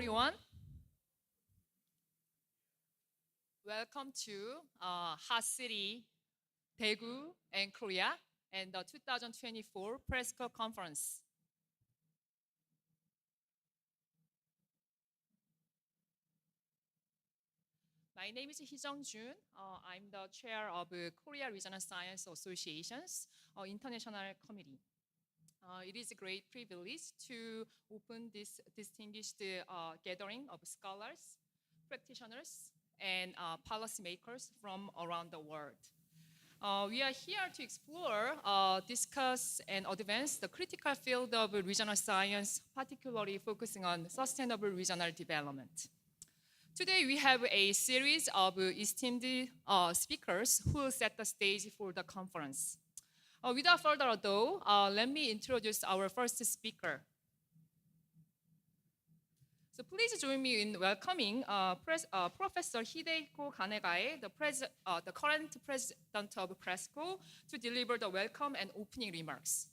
everyone. Welcome to hot city Daegu and Korea and the 2024 PRSCO conference. My name is Hee-Jung. I'm the chair of Korea Regional Science Association's International Committee. It is a great privilege to open this distinguished gathering of scholars, practitioners, and policymakers from around the world. We are here to explore, discuss, and advance the critical field of regional science, particularly focusing on sustainable regional development. Today, we have a series of esteemed speakers who will set the stage for the conference. Without further ado, let me introduce our first speaker. So please join me in welcoming Professor Hidehiko Kanegae, the current president of PRSCO, to deliver the welcome and opening remarks.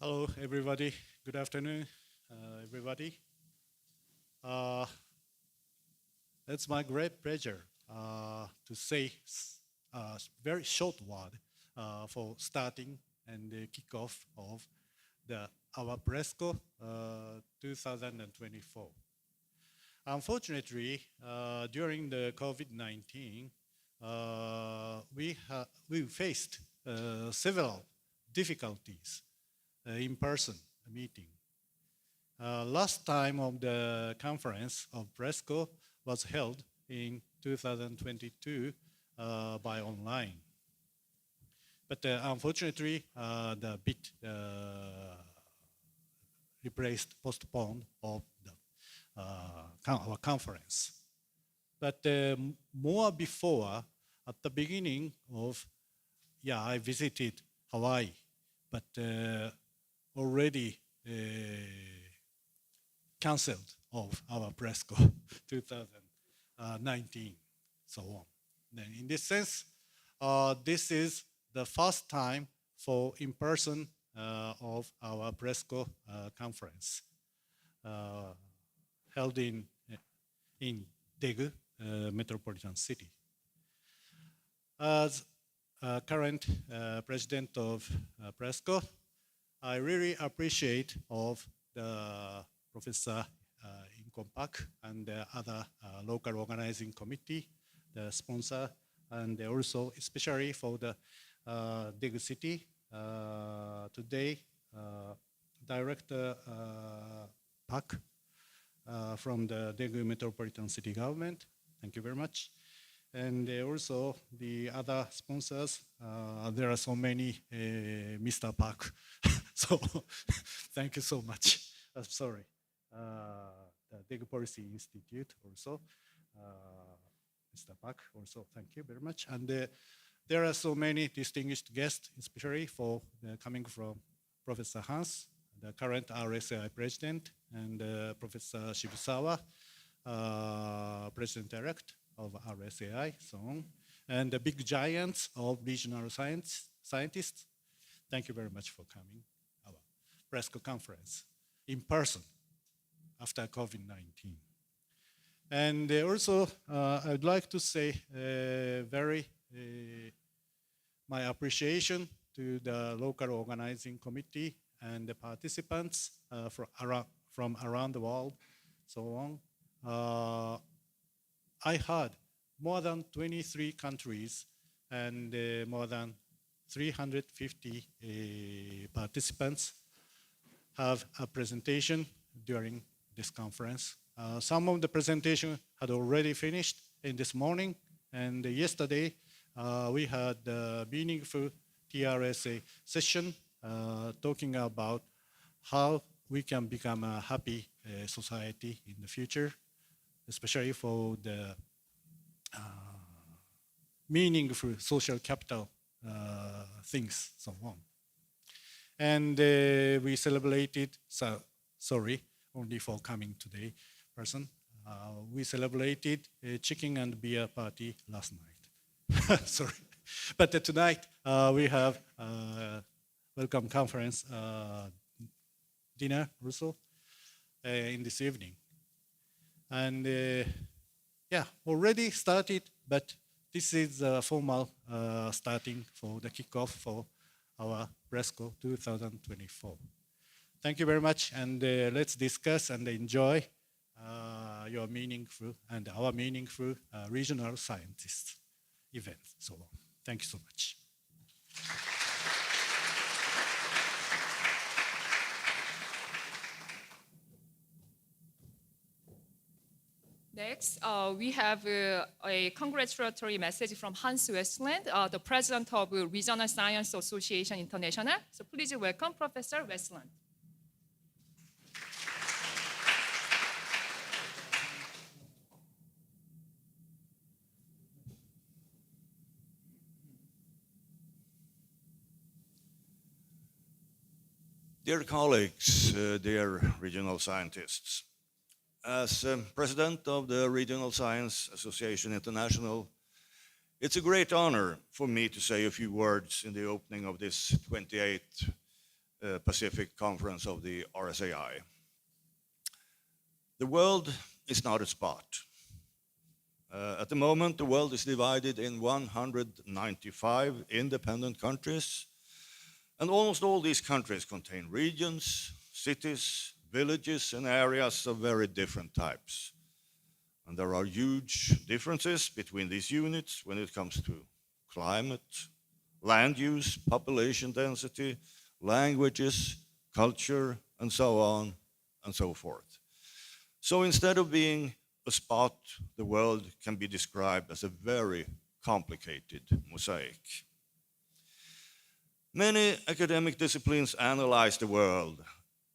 Hello, everybody. Good afternoon, everybody. It's my great pleasure to say a very short word for starting and the kickoff of our PRSCO 2024. Unfortunately, during the COVID-19, we faced several difficulties. In-person meeting. Last time of the conference of PRSCO was held in 2022 by online. But unfortunately, the bit postponed of our conference. But more before, at the beginning of, I visited Hawaii, but already canceled of our PRSCO 2019, so on. Then in this sense, this is the first time for in-person of our PRSCO conference held in Daegu metropolitan city. As current president of PRSCO, I really appreciate of the Professor Nijkamp and the other local organizing committee, the sponsor, and also especially for the Daegu city. Today, Director Park from the Daegu Metropolitan City Government. Thank you very much. And also the other sponsors, there are so many, Mr. Park. So thank you so much. Sorry. The Daegu Policy Institute also, Mr. Park also, thank you very much. And there are so many distinguished guests, especially for coming from Professor Hans, the current RSAI president, and Professor Shibusawa, president-elect of RSAI, so on, and the big giants of regional scientists. Thank you very much for coming our PRSCO conference in person after COVID-19. And also, I'd like to say my appreciation to the local organizing committee and the participants from around the world, so on. I heard more than 23 countries and more than 350 participants have a presentation during this conference. Some of the presentation had already finished in this morning, and yesterday we had a meaningful KRSA session talking about how we can become a happy society in the future, especially for the meaningful social capital things, so on. And we celebrated, sorry, only for coming today person, we celebrated a chicken and beer party last night. Sorry. But tonight we have welcome conference dinner also in this evening. And yeah, already started, but this is a formal starting for the kickoff for our PRSCO 2024. Thank you very much, and let's discuss and enjoy your meaningful and our meaningful regional scientists event. So thank you so much. Next, we have a congratulatory message from Hans Westland, the president of Regional Science Association International. So please welcome Professor Westland. Dear colleagues, dear regional scientists, as president of the Regional Science Association International, it's a great honor for me to say a few words in the opening of this 28th Pacific Conference of the RSAI. The world is not a spot. At the moment, the world is divided in 195 independent countries, and almost all these countries contain regions, cities, villages, and areas of very different types. And there are huge differences between these units when it comes to climate, land use, population density, languages, culture, and so on and so forth. So instead of being a spot, the world can be described as a very complicated mosaic. Many academic disciplines analyze the world,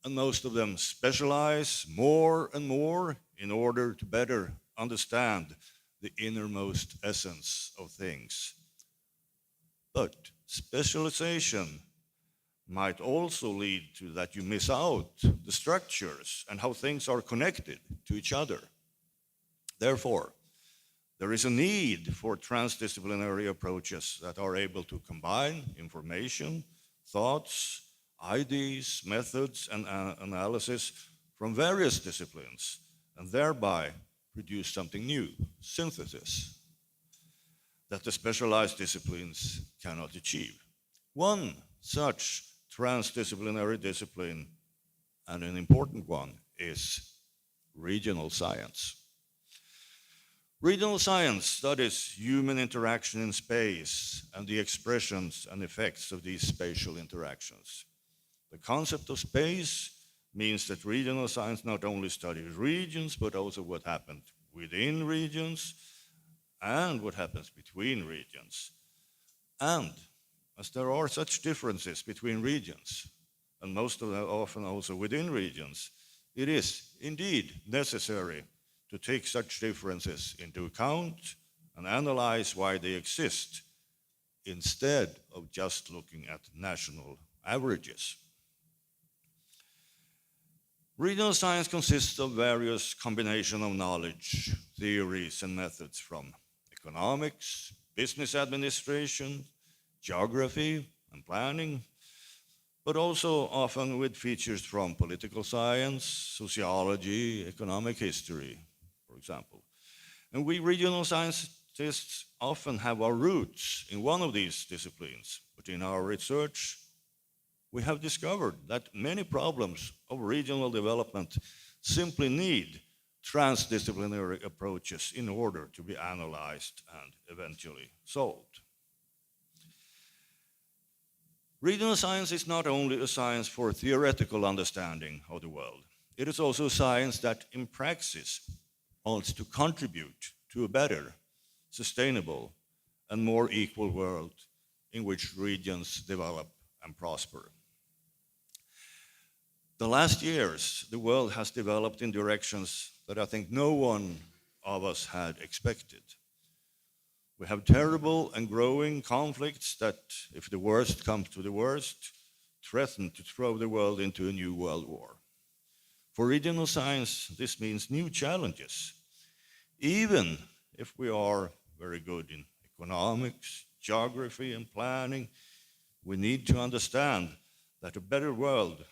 and most of them specialize more and more in order to better understand the innermost essence of things. But specialization might also lead to that you miss out the structures and how things are connected to each other. Therefore, there is a need for transdisciplinary approaches that are able to combine information, thoughts, ideas, methods, and analysis from various disciplines, and thereby produce something new, synthesis, that the specialized disciplines cannot achieve. One such transdisciplinary discipline, and an important one, is regional science. Regional science studies human interaction in space and the expressions and effects of these spatial interactions. The concept of space means that regional science not only studies regions, but also what happens within regions and what happens between regions. And as there are such differences between regions, and most of them often also within regions, it is indeed necessary to take such differences into account and analyze why they exist, instead of just looking at national averages. Regional science consists of various combinations of knowledge, theories, and methods from economics, business administration, geography, and planning, but also often with features from political science, sociology, economic history, for example. And we regional scientists often have our roots in one of these disciplines, but in our research, we have discovered that many problems of regional development simply need transdisciplinary approaches in order to be analyzed and eventually solved. Regional science is not only a science for theoretical understanding of the world, it is also a science that in praxis wants to contribute to a better, sustainable, and more equal world in which regions develop and prosper. The last years, the world has developed in directions that I think no one of us had expected. We have terrible and growing conflicts that, if the worst comes to the worst, threaten to throw the world into a new world war. For regional science, this means new challenges. Even if we are very good in economics, geography, and planning, we need to understand that a better world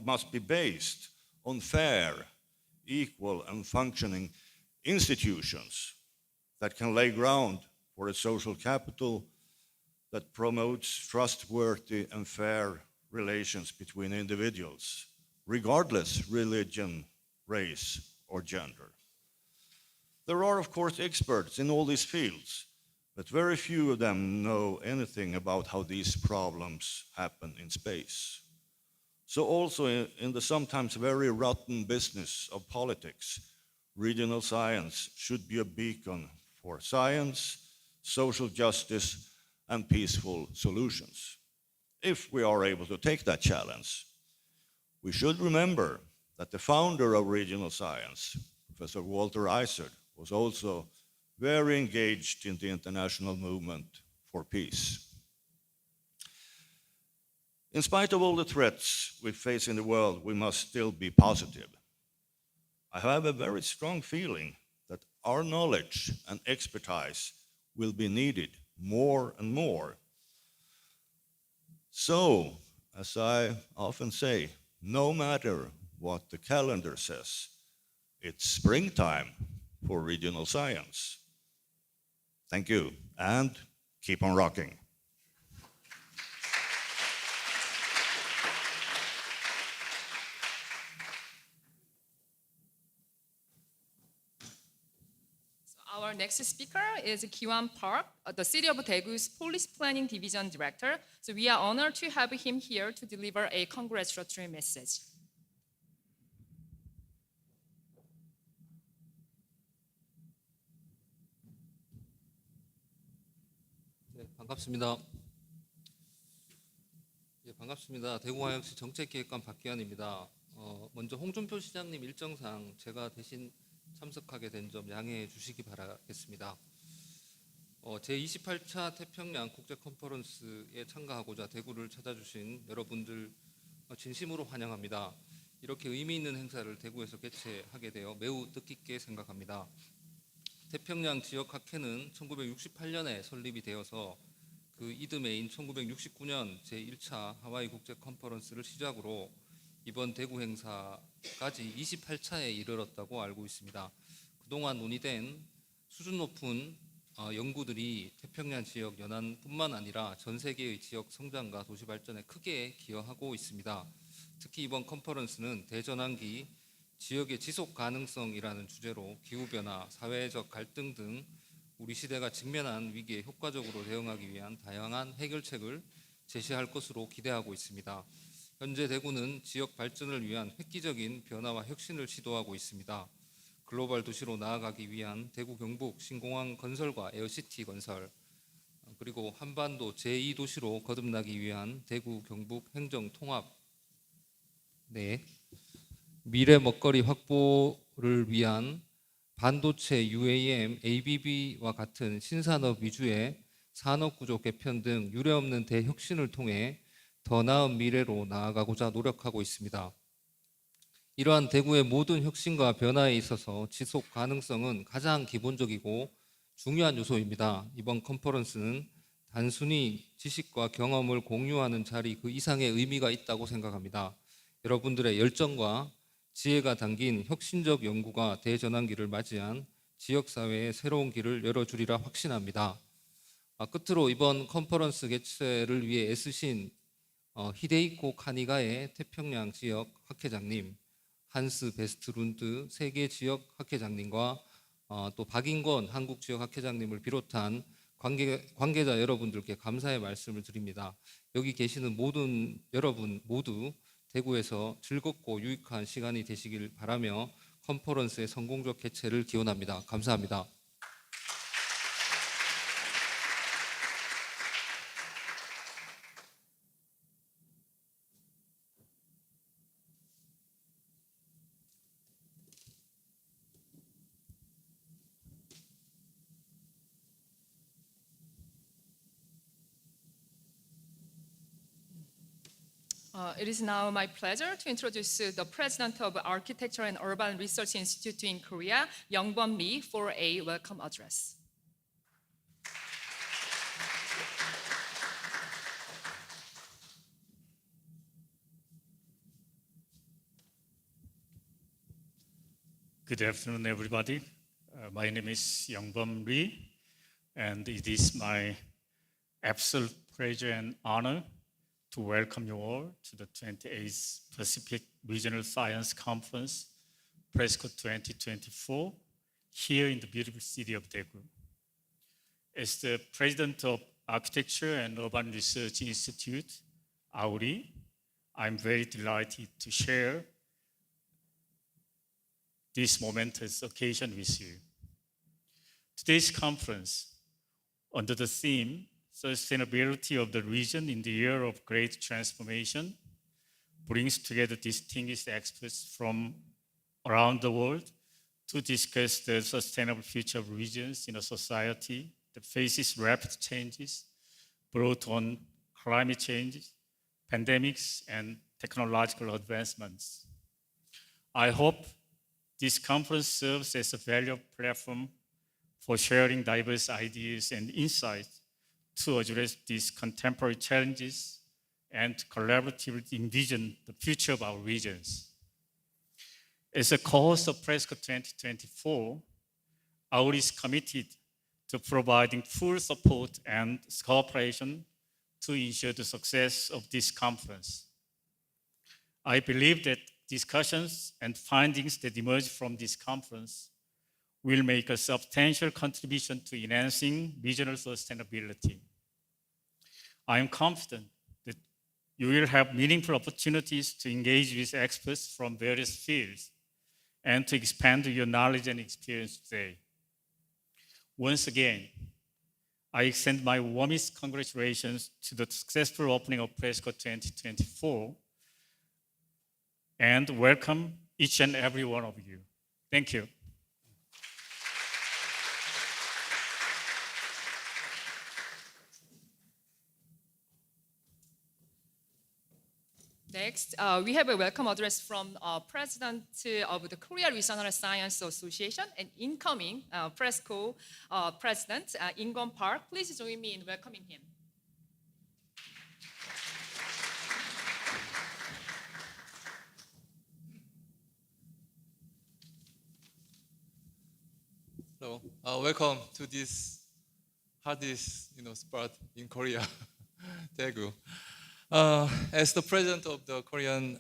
must be based on fair, equal, and functioning institutions that can lay ground for a social capital that promotes trustworthy and fair relations between individuals, regardless religion, race, or gender. There are, of course, experts in all these fields, but very few of them know anything about how these problems happen in space. So also in the sometimes very rotten business of politics, regional science should be a beacon for science, social justice, and peaceful solutions. If we are able to take that challenge, we should remember that the founder of regional science, Professor Walter Isard, was also very engaged in the international movement for peace. In spite of all the threats we face in the world, we must still be positive. I have a very strong feeling that our knowledge and expertise will be needed more and more. So, as I often say, no matter what the calendar says, it's springtime for regional science. Thank you, and keep on rocking. Our next speaker is Ki-Wan Park, the City of Daegu's Police Planning Division Director. So we are honored to have him here to deliver a congratulatory message. 네, 반갑습니다. 예, 반갑습니다. 대구광역시 정책기획관 박기환입니다. 먼저 홍준표 시장님 일정상 제가 대신 참석하게 된 점 양해해 주시기 바라겠습니다. 제28차 태평양 국제컨퍼런스에 참가하고자 대구를 찾아주신 여러분들 진심으로 환영합니다. 이렇게 의미 있는 행사를 대구에서 개최하게 되어 매우 뜻깊게 생각합니다. 태평양 지역학회는 1968년에 설립이 되어서 그 이듬해인 1969년 제1차 하와이 국제컨퍼런스를 시작으로 이번 대구 행사까지 28차에 이르렀다고 알고 있습니다. 그동안 논의된 수준 높은 연구들이 태평양 지역 연안뿐만 아니라 전 세계의 지역 성장과 도시 발전에 크게 기여하고 있습니다. 특히 이번 컨퍼런스는 대전환기 지역의 지속 가능성이라는 주제로 기후변화, 사회적 갈등 등 우리 시대가 직면한 위기에 효과적으로 대응하기 위한 다양한 해결책을 제시할 것으로 기대하고 있습니다. 현재 대구는 지역 발전을 위한 획기적인 변화와 혁신을 시도하고 있습니다. 글로벌 도시로 나아가기 위한 대구 경북 신공항 건설과 에어시티 건설, 그리고 한반도 제2도시로 거듭나기 위한 대구 경북 행정 통합, 미래 먹거리 확보를 위한 반도체 UAM, ABB와 같은 신산업 위주의 산업구조 개편 등 유례없는 대혁신을 통해 더 나은 미래로 나아가고자 노력하고 있습니다. 이러한 대구의 모든 혁신과 변화에 있어서 지속 가능성은 가장 기본적이고 중요한 요소입니다. 이번 컨퍼런스는 단순히 지식과 경험을 공유하는 자리 그 이상의 의미가 있다고 생각합니다. 여러분들의 열정과 지혜가 담긴 혁신적 연구가 대전환기를 맞이한 지역사회의 새로운 길을 열어주리라 확신합니다. 끝으로 이번 컨퍼런스 개최를 위해 애쓰신 히데이코 카니가의 태평양 지역 학회장님, 한스 베스트룬드 세계 지역 학회장님과 또 박인권 한국지역학회장님을 비롯한 관계자 여러분들께 감사의 말씀을 드립니다. 여기 계시는 모든 여러분 모두 대구에서 즐겁고 유익한 시간이 되시길 바라며 컨퍼런스의 성공적 개최를 기원합니다. 감사합니다. It is now my pleasure to introduce the president of Architecture and Urban Research Institute in Korea, Youngbum Leigh, for a welcome address. Good afternoon, everybody. My name is Youngbum Leigh, and it is my absolute pleasure and honor to welcome you all to the 28th Pacific Regional Science Conference, PRSCO 2024, here in the beautiful city of Daegu. As the president of Architecture and Urban Research Institute, AURI, I'm very delighted to share this momentous occasion with you. Today's conference, under the theme Sustainability of the Region in the Year of Great Transformation, brings together distinguished experts from around the world to discuss the sustainable future of regions in a society that faces rapid changes brought on climate change, pandemics, and technological advancements. I hope this conference serves as a valuable platform for sharing diverse ideas and insights to address these contemporary challenges and collaboratively envision the future of our regions. As a co-host of PRSCO 2024, AURI is committed to providing full support and cooperation to ensure the success of this conference. I believe that discussions and findings that emerge from this conference will make a substantial contribution to enhancing regional sustainability. I am confident that you will have meaningful opportunities to engage with experts from various fields and to expand your knowledge and experience today. Once again, I extend my warmest congratulations to the successful opening of PRSCO 2024 and welcome each and every one of you. Thank you. Next, we have a welcome address from President of the Korea Regional Science Association and incoming PRSCO President, In-kwon Park. Please join me in welcoming him. Hello, welcome to this hardest spot in Korea, Daegu. As the president of the Korean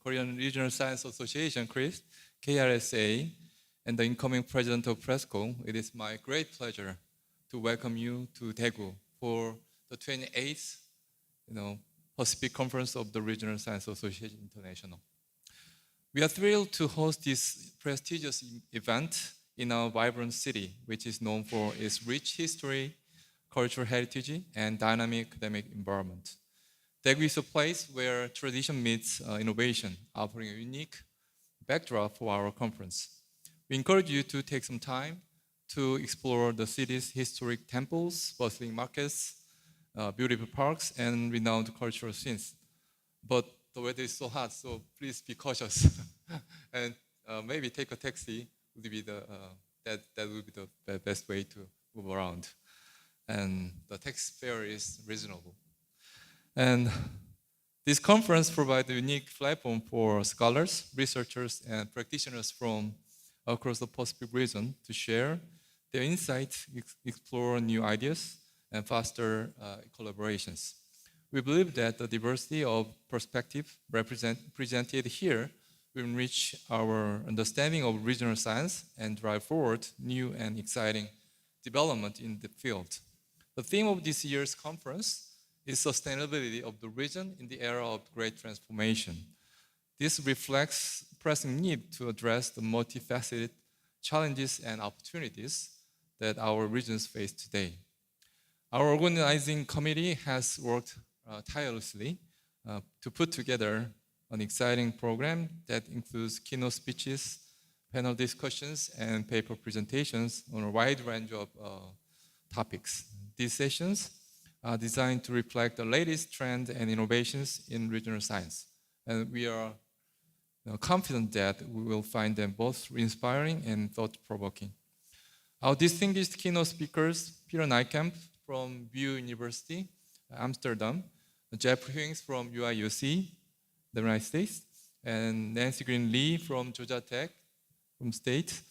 Korean Regional Science Association, KRSA, and the incoming president of PRSCO, it is my great pleasure to welcome you to Daegu for the 28th, Pacific Conference of the Regional Science Association International. We are thrilled to host this prestigious event in our vibrant city, which is known for its rich history, cultural heritage, and dynamic academic environment. Daegu is a place where tradition meets innovation, offering a unique backdrop for our conference. We encourage you to take some time to explore the city's historic temples, bustling markets, beautiful parks, and renowned cultural scenes. But the weather is so hot, so please be cautious. And maybe take a taxi would be that would be the best way to move around. And the taxi fare is reasonable. And this conference provides a unique platform for scholars, researchers, and practitioners from across the Pacific region to share their insights, explore new ideas, and foster collaborations. We believe that the diversity of perspective presented here will enrich our understanding of regional science and drive forward new and exciting development in the field. The theme of this year's conference is sustainability of the region in the era of great transformation. This reflects pressing need to address the multifaceted challenges and opportunities that our regions face today. Our organizing committee has worked tirelessly to put together an exciting program that includes keynote speeches, panel discussions, and paper presentations on a wide range of topics. These sessions designed to reflect the latest trends and innovations in regional science. And we are confident that we will find them both inspiring and thought-provoking. Our distinguished keynote speakers, Peter Nijkamp from VU University, Amsterdam, Jeff Hughes from UIUC, the United States, and Nancey Leigh from Georgia Tech, from State,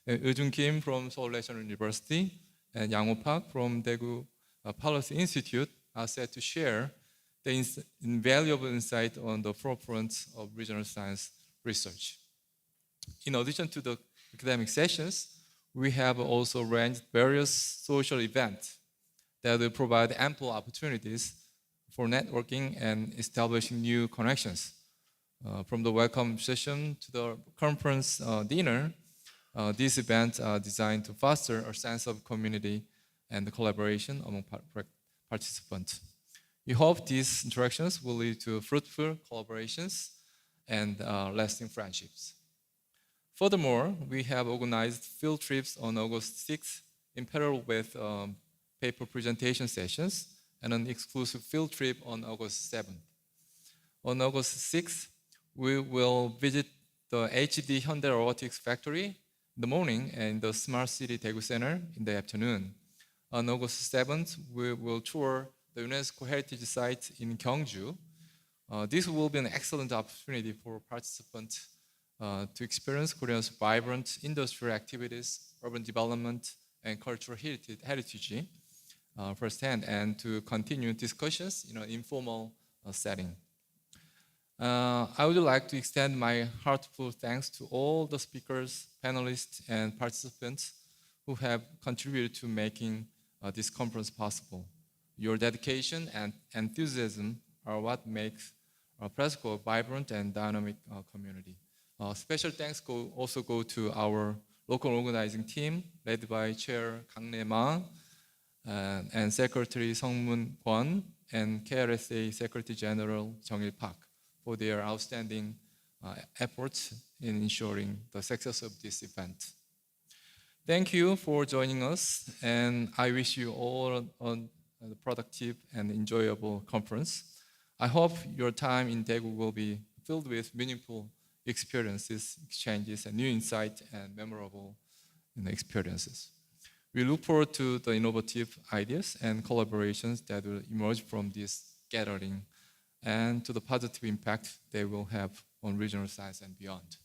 and Hee-Jung Kim from Seoul National University, and Yang-Ho Park from Daegu Policy Institute are set to share the invaluable insight on the forefront of regional science research. In addition to the academic sessions, we have also arranged various social events that will provide ample opportunities for networking and establishing new connections. From the welcome session to the conference dinner, these events are designed to foster a sense of community and collaboration among participants. We hope these interactions will lead to fruitful collaborations and lasting friendships. Furthermore, we have organized field trips on August 6th in parallel with paper presentation sessions and an exclusive field trip on August 7th. On August 6th, we will visit the HD Hyundai Robotics factory in the morning and the Smart City Daegu Center in the afternoon. On August 7th, we will tour the UNESCO Heritage Site in Gyeongju. This will be an excellent opportunity for participants to experience Korea's vibrant industrial activities, urban development, and cultural heritage firsthand, and to continue discussions in an informal setting. I would like to extend my heartfelt thanks to all the speakers, panelists, and participants who have contributed to making this conference possible. Your dedication and enthusiasm are what makes PRSCO a vibrant and dynamic community. Special thanks also go to our local organizing team led by Chair Ma and Secretary Sungkyunkwan and KRSA Secretary General Jung-il Park for their outstanding efforts in ensuring the success of this event. Thank you for joining us, and I wish you all a productive and enjoyable conference. I hope your time in Daegu will be filled with meaningful experiences, exchanges, and new insight and memorable experiences. We look forward to the innovative ideas and collaborations that will emerge from this gathering and to the positive impact they will have on regional science and beyond.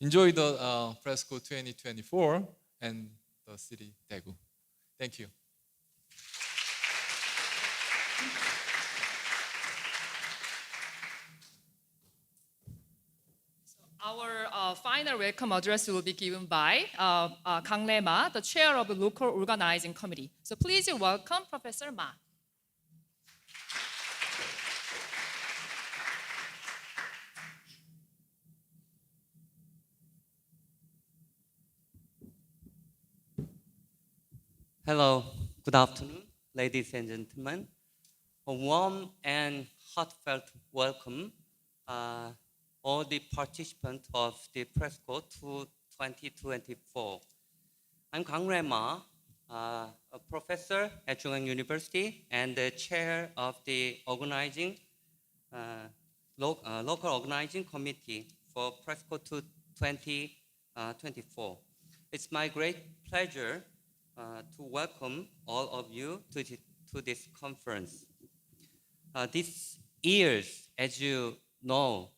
Enjoy the PRSCO 2024 and the city Daegu. Thank you. Our final welcome address will be given by Kang Ma, the chair of the local organizing committee. So please welcome Professor Ma. Hello, good afternoon, ladies and gentlemen. A warm and heartfelt welcome all the participants of the PRSCO 2024. I'm Kang Ma, a professor at Chungang University and the chair of the organizing local organizing committee for PRSCO 2024. It's my great pleasure to welcome all of you to this conference. This year, as you know,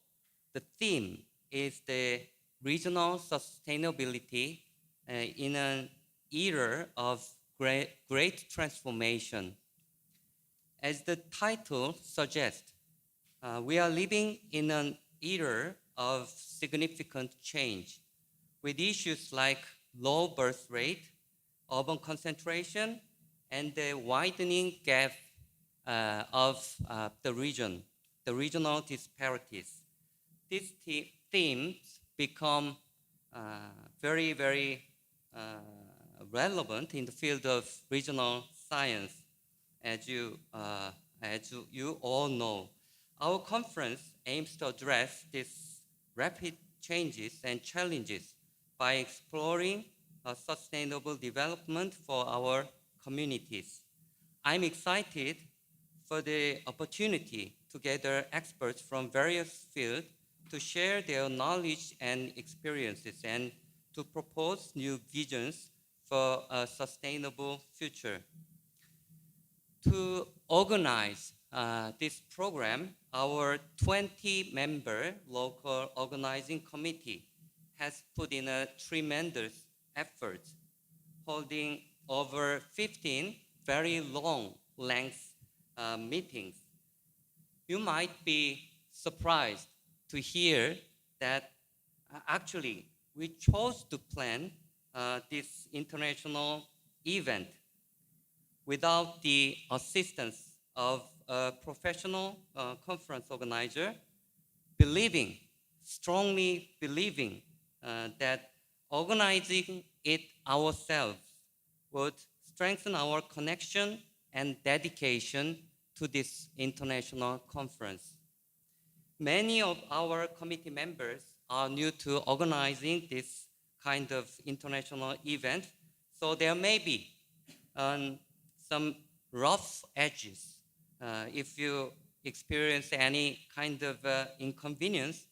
the theme is the regional sustainability in an era of great transformation. As the title suggests, we are living in an era of significant change with issues like low birth rate, urban concentration, and the widening gap of the regional disparities. These themes become very, very relevant in the field of regional science, as you all know. Our conference aims to address these rapid changes and challenges by exploring sustainable development for our communities. I'm excited for the opportunity to gather experts from various fields to share their knowledge and experiences and to propose new visions for a sustainable future. To organize this program, our 20-member local organizing committee has put in a tremendous effort, holding over 15 very long-length meetings. You might be surprised to hear that actually we chose to plan this international event without the assistance of a professional conference organizer, strongly believing that organizing it ourselves would strengthen our connection and dedication to this international conference. Many of our committee members are new to organizing this kind of international event, so there may be some rough edges. If you experience any kind of inconvenience,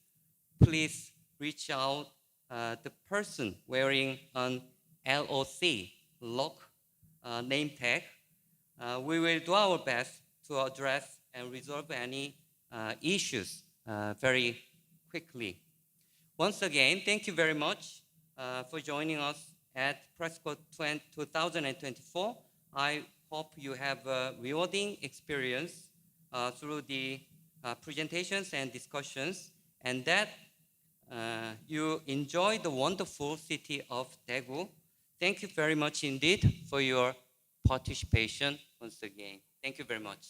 please reach out the person wearing an LOC, lock name tag. We will do our best to address and resolve any issues very quickly. Once again, thank you very much for joining us at PRSCO 2024. I hope you have a rewarding experience through the presentations and discussions, and that you enjoy the wonderful city of Daegu. Thank you very much indeed for your participation once again. Thank you very much.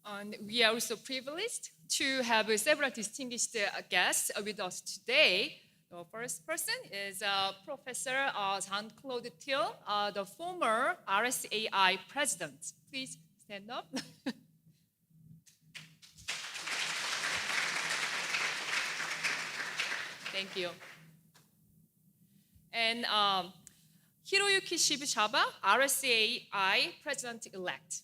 And we are also privileged to have several distinguished guests with us today. The first person is Professor Jean-Claude Thiel, the former RSAI president. Please stand up. Thank you. And Hiroyuki Shibushaba, RSAI president-elect.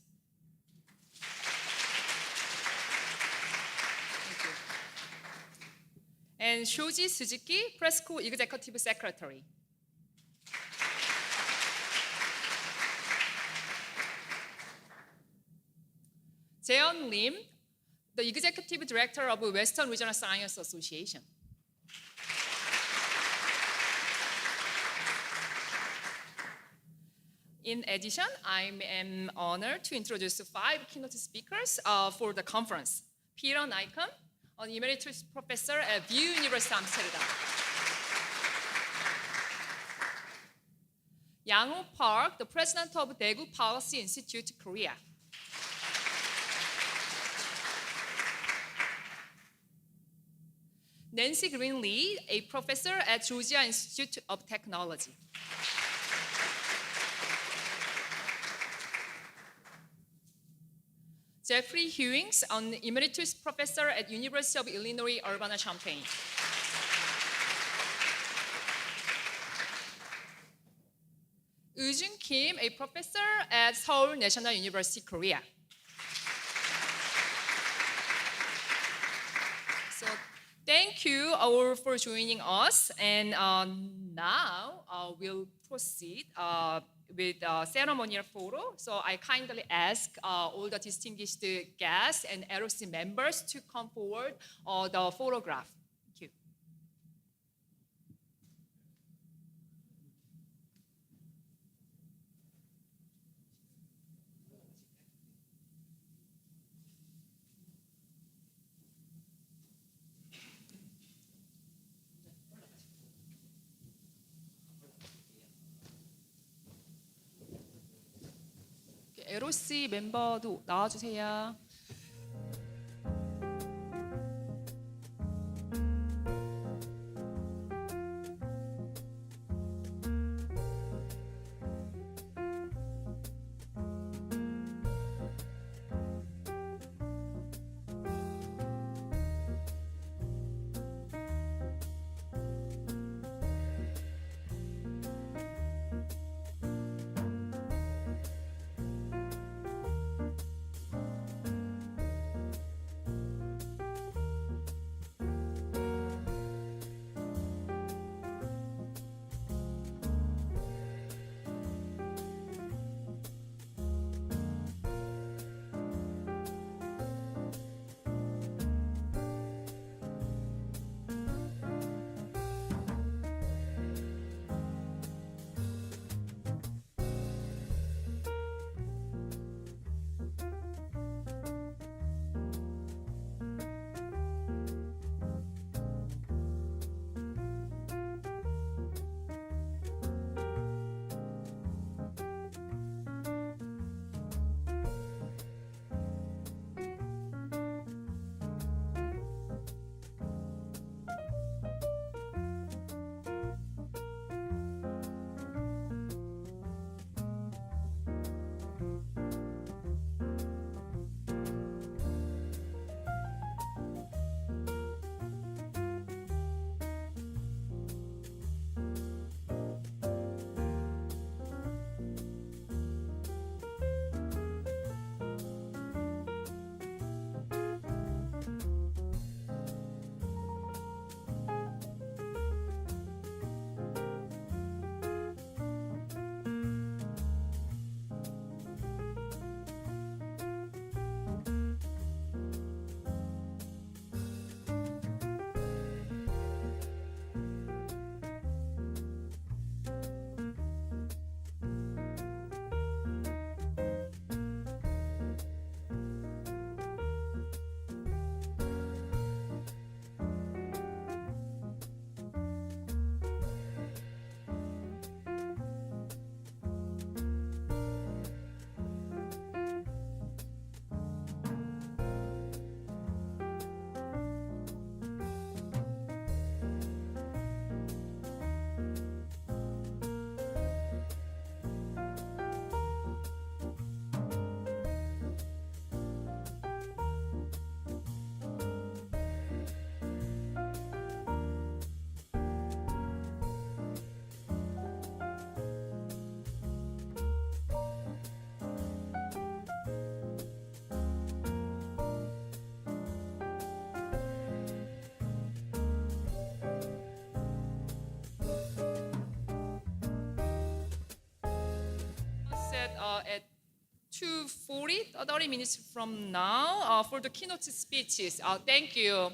And Shoji Suzuki, PRSCO Executive Secretary. Jaeon Lim, the Executive Director of Western Regional Science Association. In addition, I am honored to introduce 5 keynote speakers for the conference. Peter Nijkamp, an emeritus professor at VU University Amsterdam. Yang-ho Park, the president of Daegu Policy Institute, Korea. Nancey Leigh, a professor at Georgia Institute of Technology. Jeffrey Hee-Jung, an emeritus professor at University of Illinois Urbana-Champaign. Woo-Jung Kim, a professor at Seoul National University, Korea. So thank you all for joining us. And now we'll proceed with ceremonial photo. So I kindly ask all the distinguished guests and LOC members to come forward the photograph. Thank you. LOC 멤버도 나와주세요. that at 2:40, 30 minutes from now, for the keynote speeches. Thank you.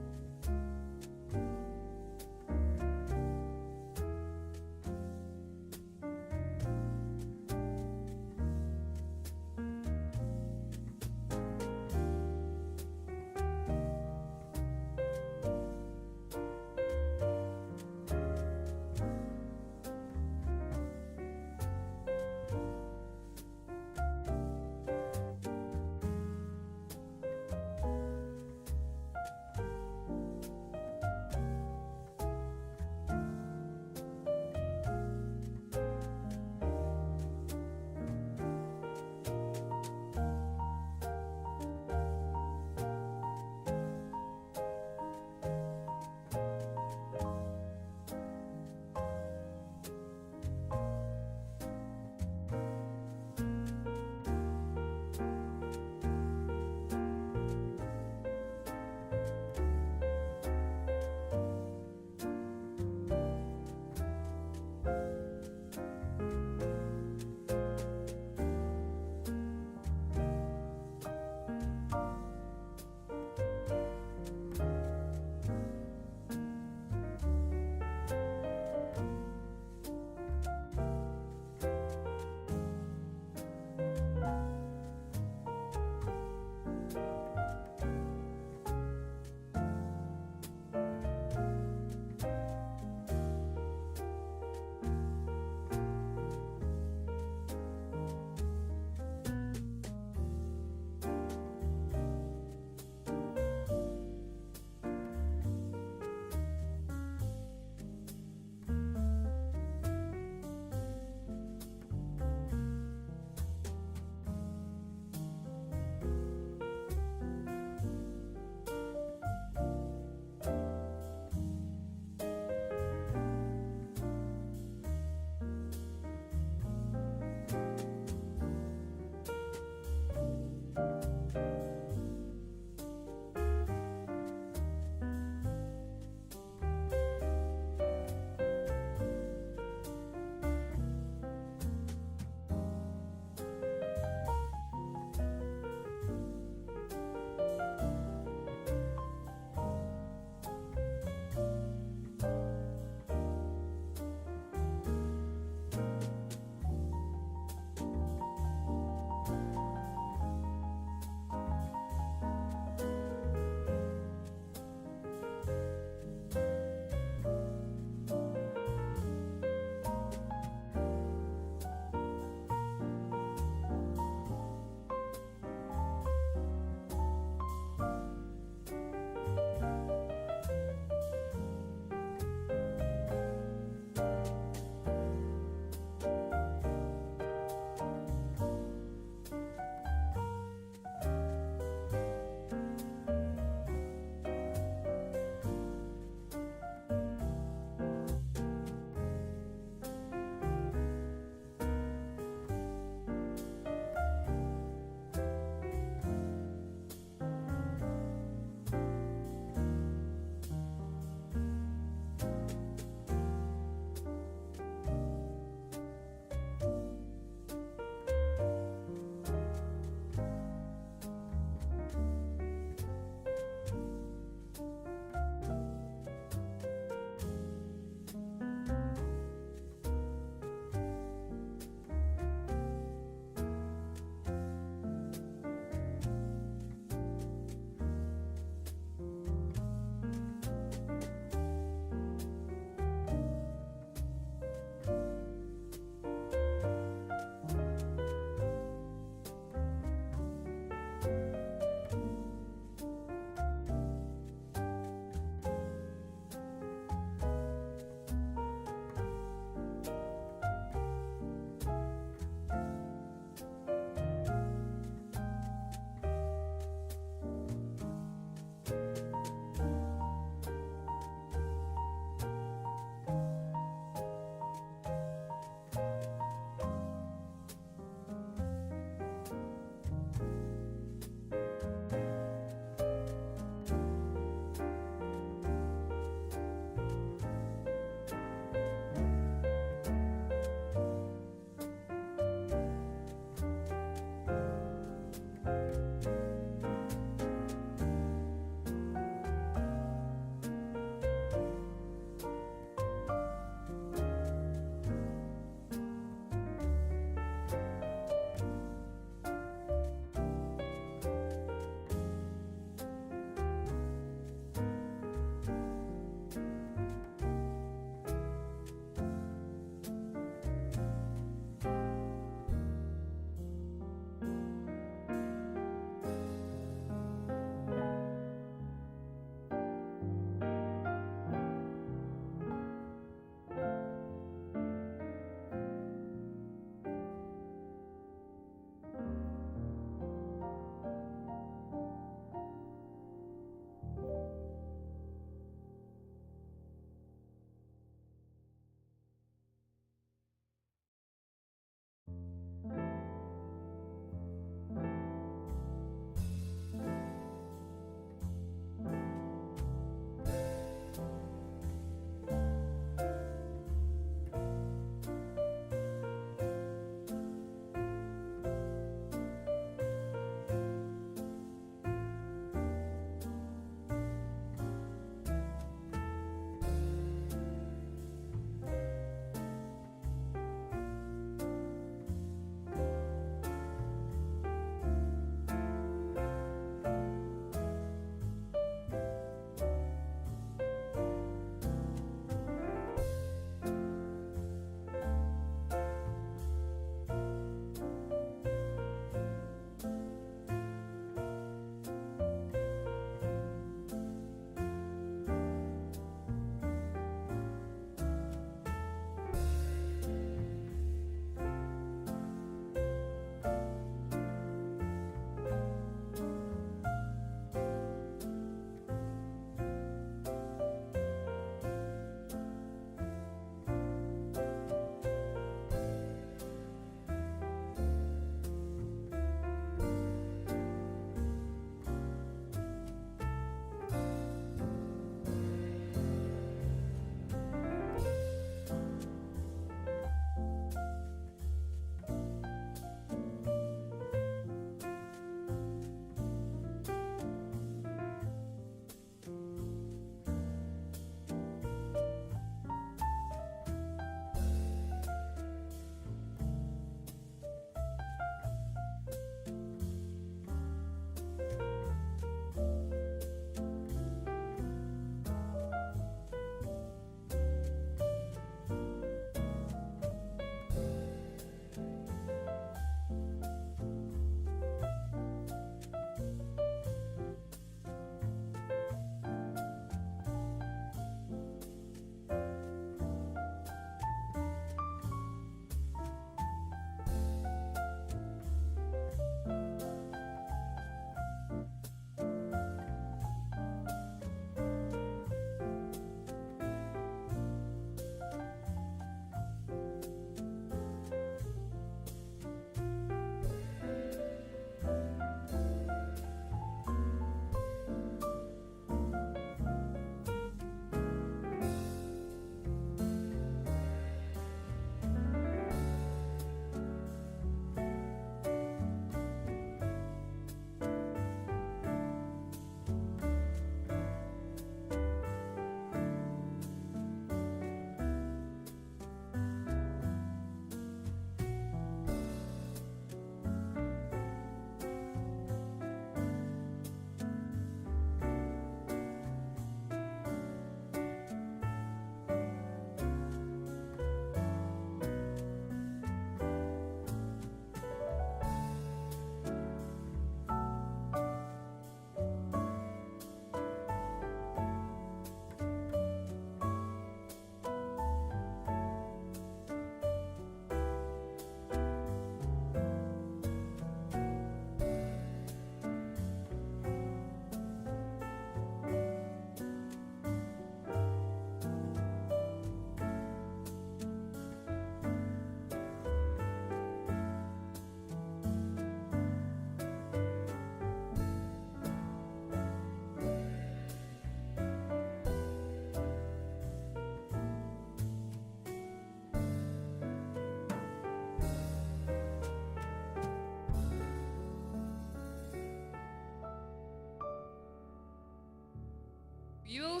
We will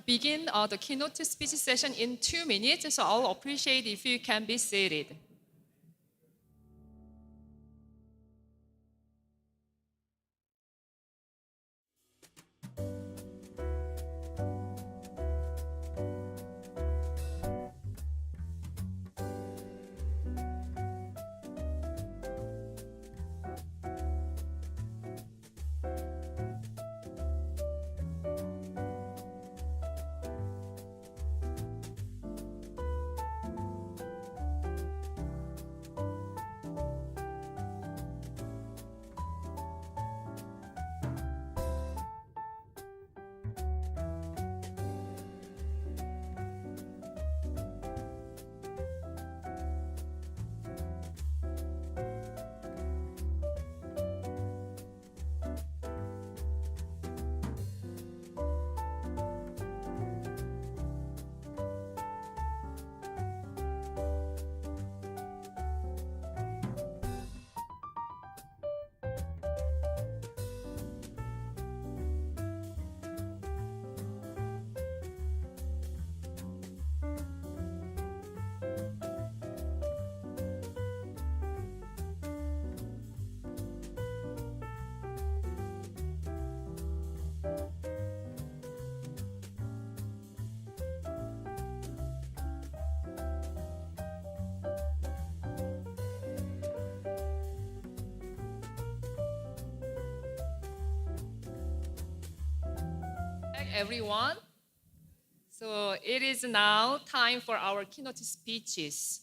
begin the keynote speech session in 2 minutes, so I'll appreciate if you can be seated. Everyone. So it is now time for our keynote speeches.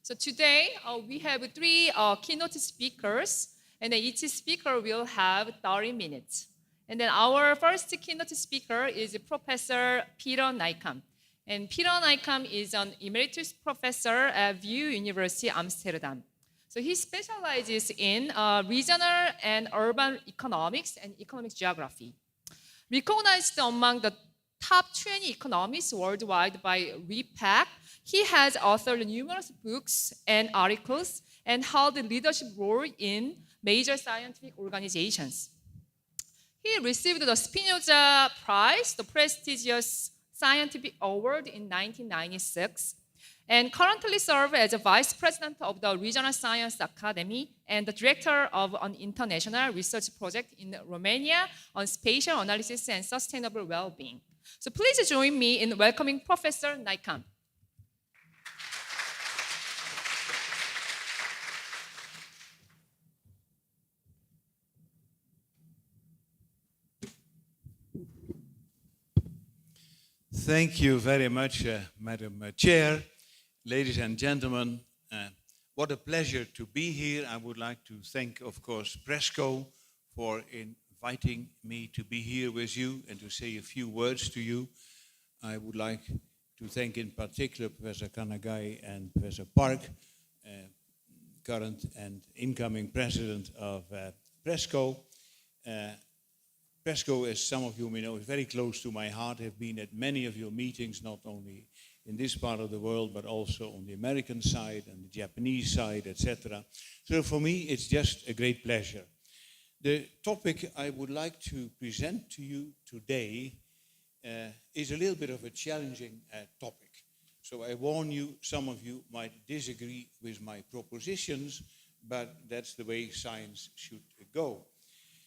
So today we have 3 keynote speakers, and then each speaker will have 30 minutes. And then our first keynote speaker is Professor Peter Nijkamp. And Peter Nijkamp is an emeritus professor at VU University Amsterdam. So he specializes in regional and urban economics and economic geography. Recognized among the top 20 economists worldwide by WPAC, he has authored numerous books and articles and held a leadership role in major scientific organizations. He received the Spinoza Prize, the prestigious scientific award, in 1996, and currently serves as a vice president of the Regional Science Academy and the director of an international research project in Romania on spatial analysis and sustainable well-being. So please join me in welcoming Professor Nijkamp. Thank you very much, Madam Chair. Ladies and gentlemen, what a pleasure to be here. I would like to thank, of course, PRSCO for inviting me to be here with you and to say a few words to you. I would like to thank in particular Professor Kanegae and Professor Park, current and incoming president of PRSCO. PRSCO, as some of you may know, is very close to my heart. I've been at many of your meetings, not only in this part of the world, but also on the American side and the Japanese side, etc. So for me, it's just a great pleasure. The topic I would like to present to you today is a little bit of a challenging topic. So I warn you, some of you might disagree with my propositions, but that's the way science should go.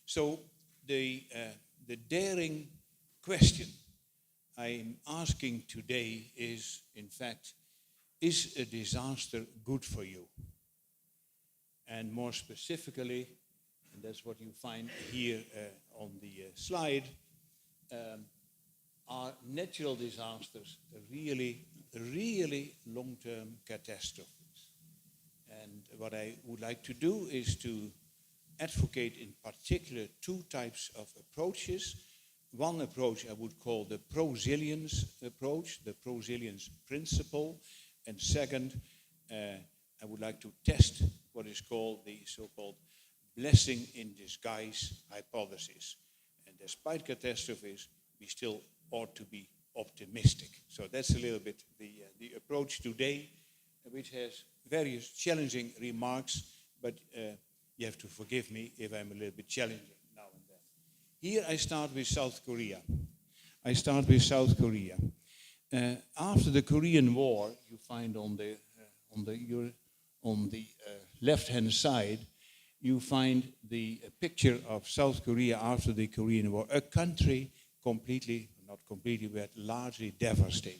So the daring question I'm asking today is, in fact, is a disaster good for you? And more specifically, and that's what you find here on the slide, are natural disasters really long-term catastrophes? And what I would like to do is to advocate in particular 2 types of approaches. One approach I would call the prosilience approach, the prosilience principle. And second, I would like to test what is called the so-called blessing in disguise hypothesis. And despite catastrophes, we still ought to be optimistic. So that's a little bit the approach today, which has various challenging remarks, but you have to forgive me if I'm a little bit challenging now and then. Here I start with South Korea. I start with South Korea. After the Korean War, you find on the left-hand side, you find the picture of South Korea after the Korean War, a country completely, not completely, but largely devastated.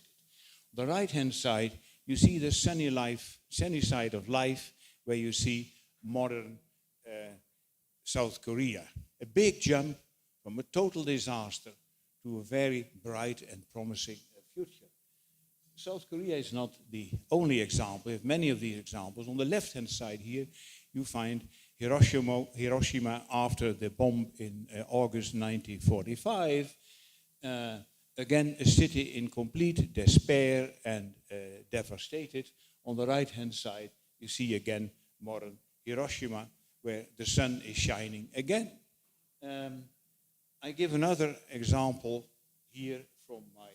On the right-hand side, you see the sunny side of life, where you see modern South Korea. A big jump from a total disaster to a very bright and promising future. South Korea is not the only example. We have many of these examples. On the left-hand side here, you find Hiroshima after the bomb in August 1945. Again, a city in complete despair and devastated. On the right-hand side, you see again modern Hiroshima, where the sun is shining again. I give another example here from my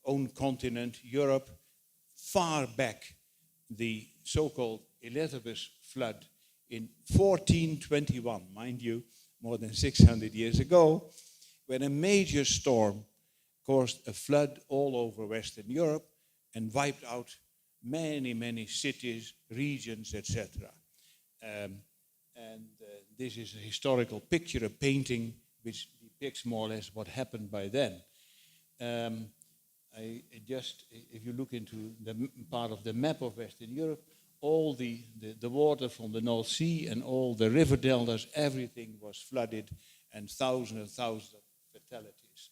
own continent, Europe. Far back, the so-called Elizabeth flood in 1421, mind you, more than 600 years ago, when a major storm caused a flood all over Western Europe and wiped out many, many cities, regions, etc. This is a historical picture, a painting which depicts more or less what happened by then. If you look into the part of the map of Western Europe, all the water from the North Sea and all the river deltas, everything was flooded, and thousands of fatalities.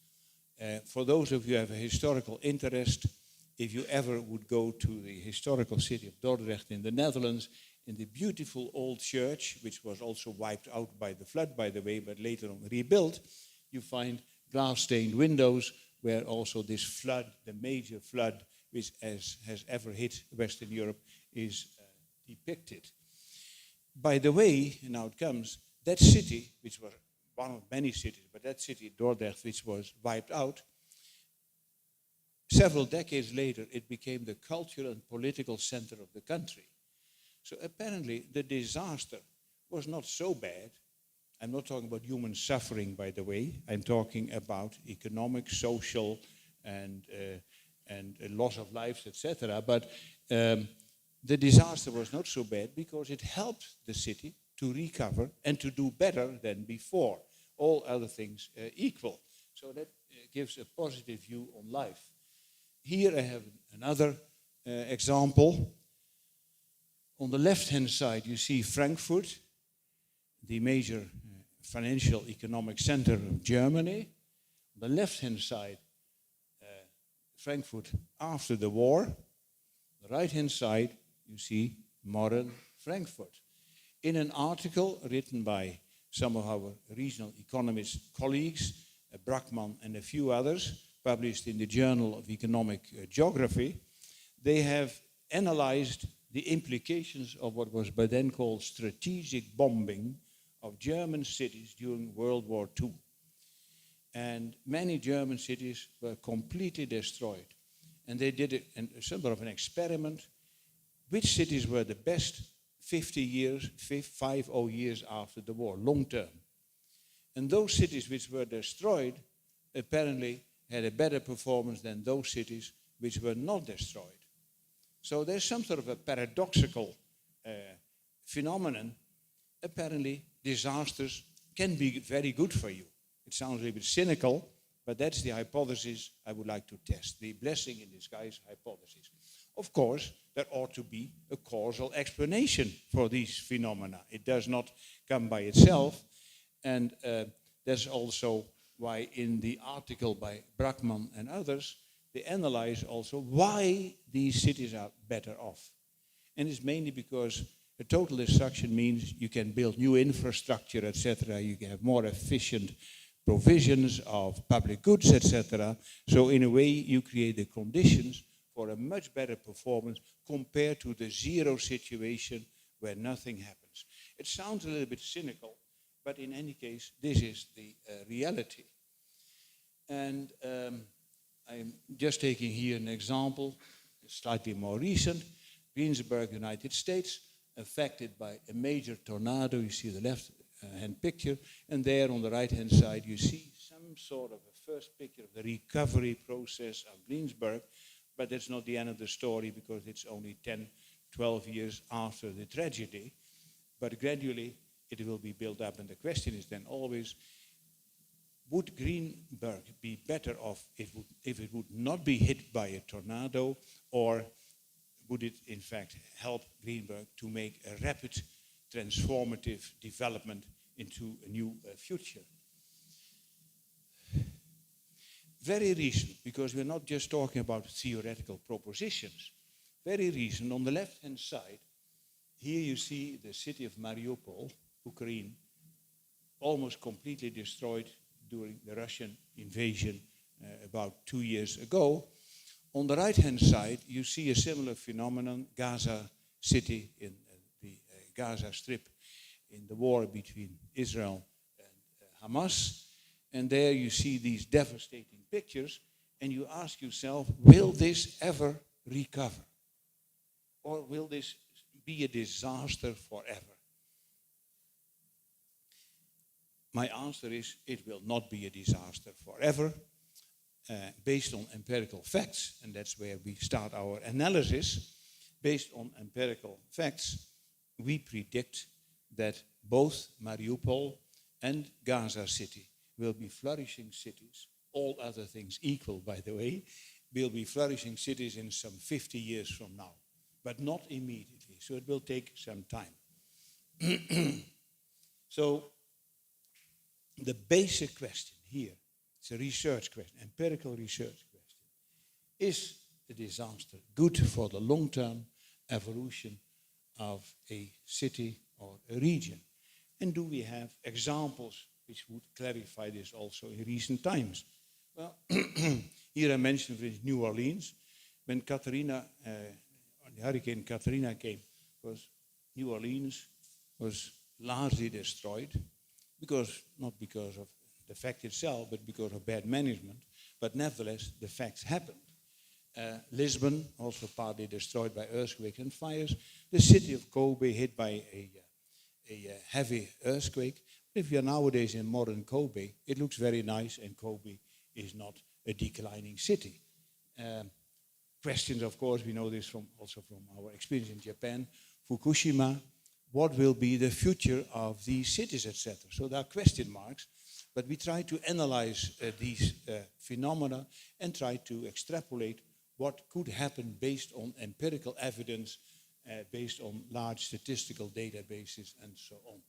For those of you who have a historical interest, if you ever would go to the historical city of Dordrecht in the Netherlands, in the beautiful old church, which was also wiped out by the flood, by the way, but later on rebuilt, you find glass-stained windows where also this flood, the major flood which has ever hit Western Europe, is depicted. By the way, now it comes, that city, which was one of many cities, but that city, Dordrecht, which was wiped out, several decades later, it became the cultural and political center of the country. So apparently, the disaster was not so bad. I'm not talking about human suffering, by the way. I'm talking about economic, social, and loss of lives, etc. But the disaster was not so bad because it helped the city to recover and to do better than before, all other things equal. So that gives a positive view on life. Here I have another example. On the left-hand side, you see Frankfurt, the major financial economic center of Germany. On the left-hand side, Frankfurt after the war. On the right-hand side, you see modern Frankfurt. In an article written by some of our regional economist colleagues, Brackman and a few others, published in the Journal of Economic Geography, they have analyzed the implications of what was by then called strategic bombing of German cities during World War II. And many German cities were completely destroyed. And they did somewhat of an experiment. Which cities were the best 50 years after the war, long term? And those cities which were destroyed apparently had a better performance than those cities which were not destroyed. So there's some sort of a paradoxical phenomenon. Apparently, disasters can be very good for you. It sounds a little bit cynical, but that's the hypothesis I would like to test, the blessing in disguise hypothesis. Of course, there ought to be a causal explanation for these phenomena. It does not come by itself, and that's also why in the article by Brackman and others, they analyze also why these cities are better off. And it's mainly because a total destruction means you can build new infrastructure, etc. You can have more efficient provisions of public goods, etc. So in a way, you create the conditions for a much better performance compared to the zero situation where nothing happens. It sounds a little bit cynical, but in any case, this is the reality. And I'm just taking here an example, slightly more recent. Greensburg, United States, affected by a major tornado. You see the left-hand picture. And there on the right-hand side, you see some sort of a first picture of the recovery process of Greensburg, but that's not the end of the story because it's only 10, 12 years after the tragedy. But gradually it will be built up, and the question is then always, would Greenberg be better off if it would not be hit by a tornado, or would it in fact help Greenberg to make a rapid transformative development into a new future? Very recent, because we're not just talking about theoretical propositions. Very recent, on the left-hand side, here you see the city of Mariupol, Ukraine, almost completely destroyed during the Russian invasion about 2 years ago. On the right-hand side, you see a similar phenomenon, Gaza City in the Gaza Strip, in the war between Israel and Hamas. And there you see these devastating pictures, and you ask yourself, will this ever recover? Or will this be a disaster forever? My answer is, it will not be a disaster forever, based on empirical facts, and that's where we start our analysis. Based on empirical facts, we predict that both Mariupol and Gaza City will be flourishing cities, all other things equal, by the way, will be flourishing cities in some 50 years from now, but not immediately, so it will take some time. So, the basic question here, it's a research question, empirical research question. Is a disaster good for the long-term evolution of a city or a region? And do we have examples which would clarify this also in recent times? Well, here I mentioned for instance, New Orleans. When Katrina, Hurricane Katrina came, New Orleans was largely destroyed, not because of the fact itself, but because of bad management. But nevertheless, the facts happened. Lisbon, also partly destroyed by earthquakes and fires. The city of Kobe hit by a heavy earthquake. If you're nowadays in modern Kobe, it looks very nice, and Kobe is not a declining city. Questions, of course, we know this also from our experience in Japan. Fukushima, what will be the future of these cities, etc. So there are question marks, but we try to analyze these phenomena and try to extrapolate what could happen based on empirical evidence, based on large statistical databases, and so on.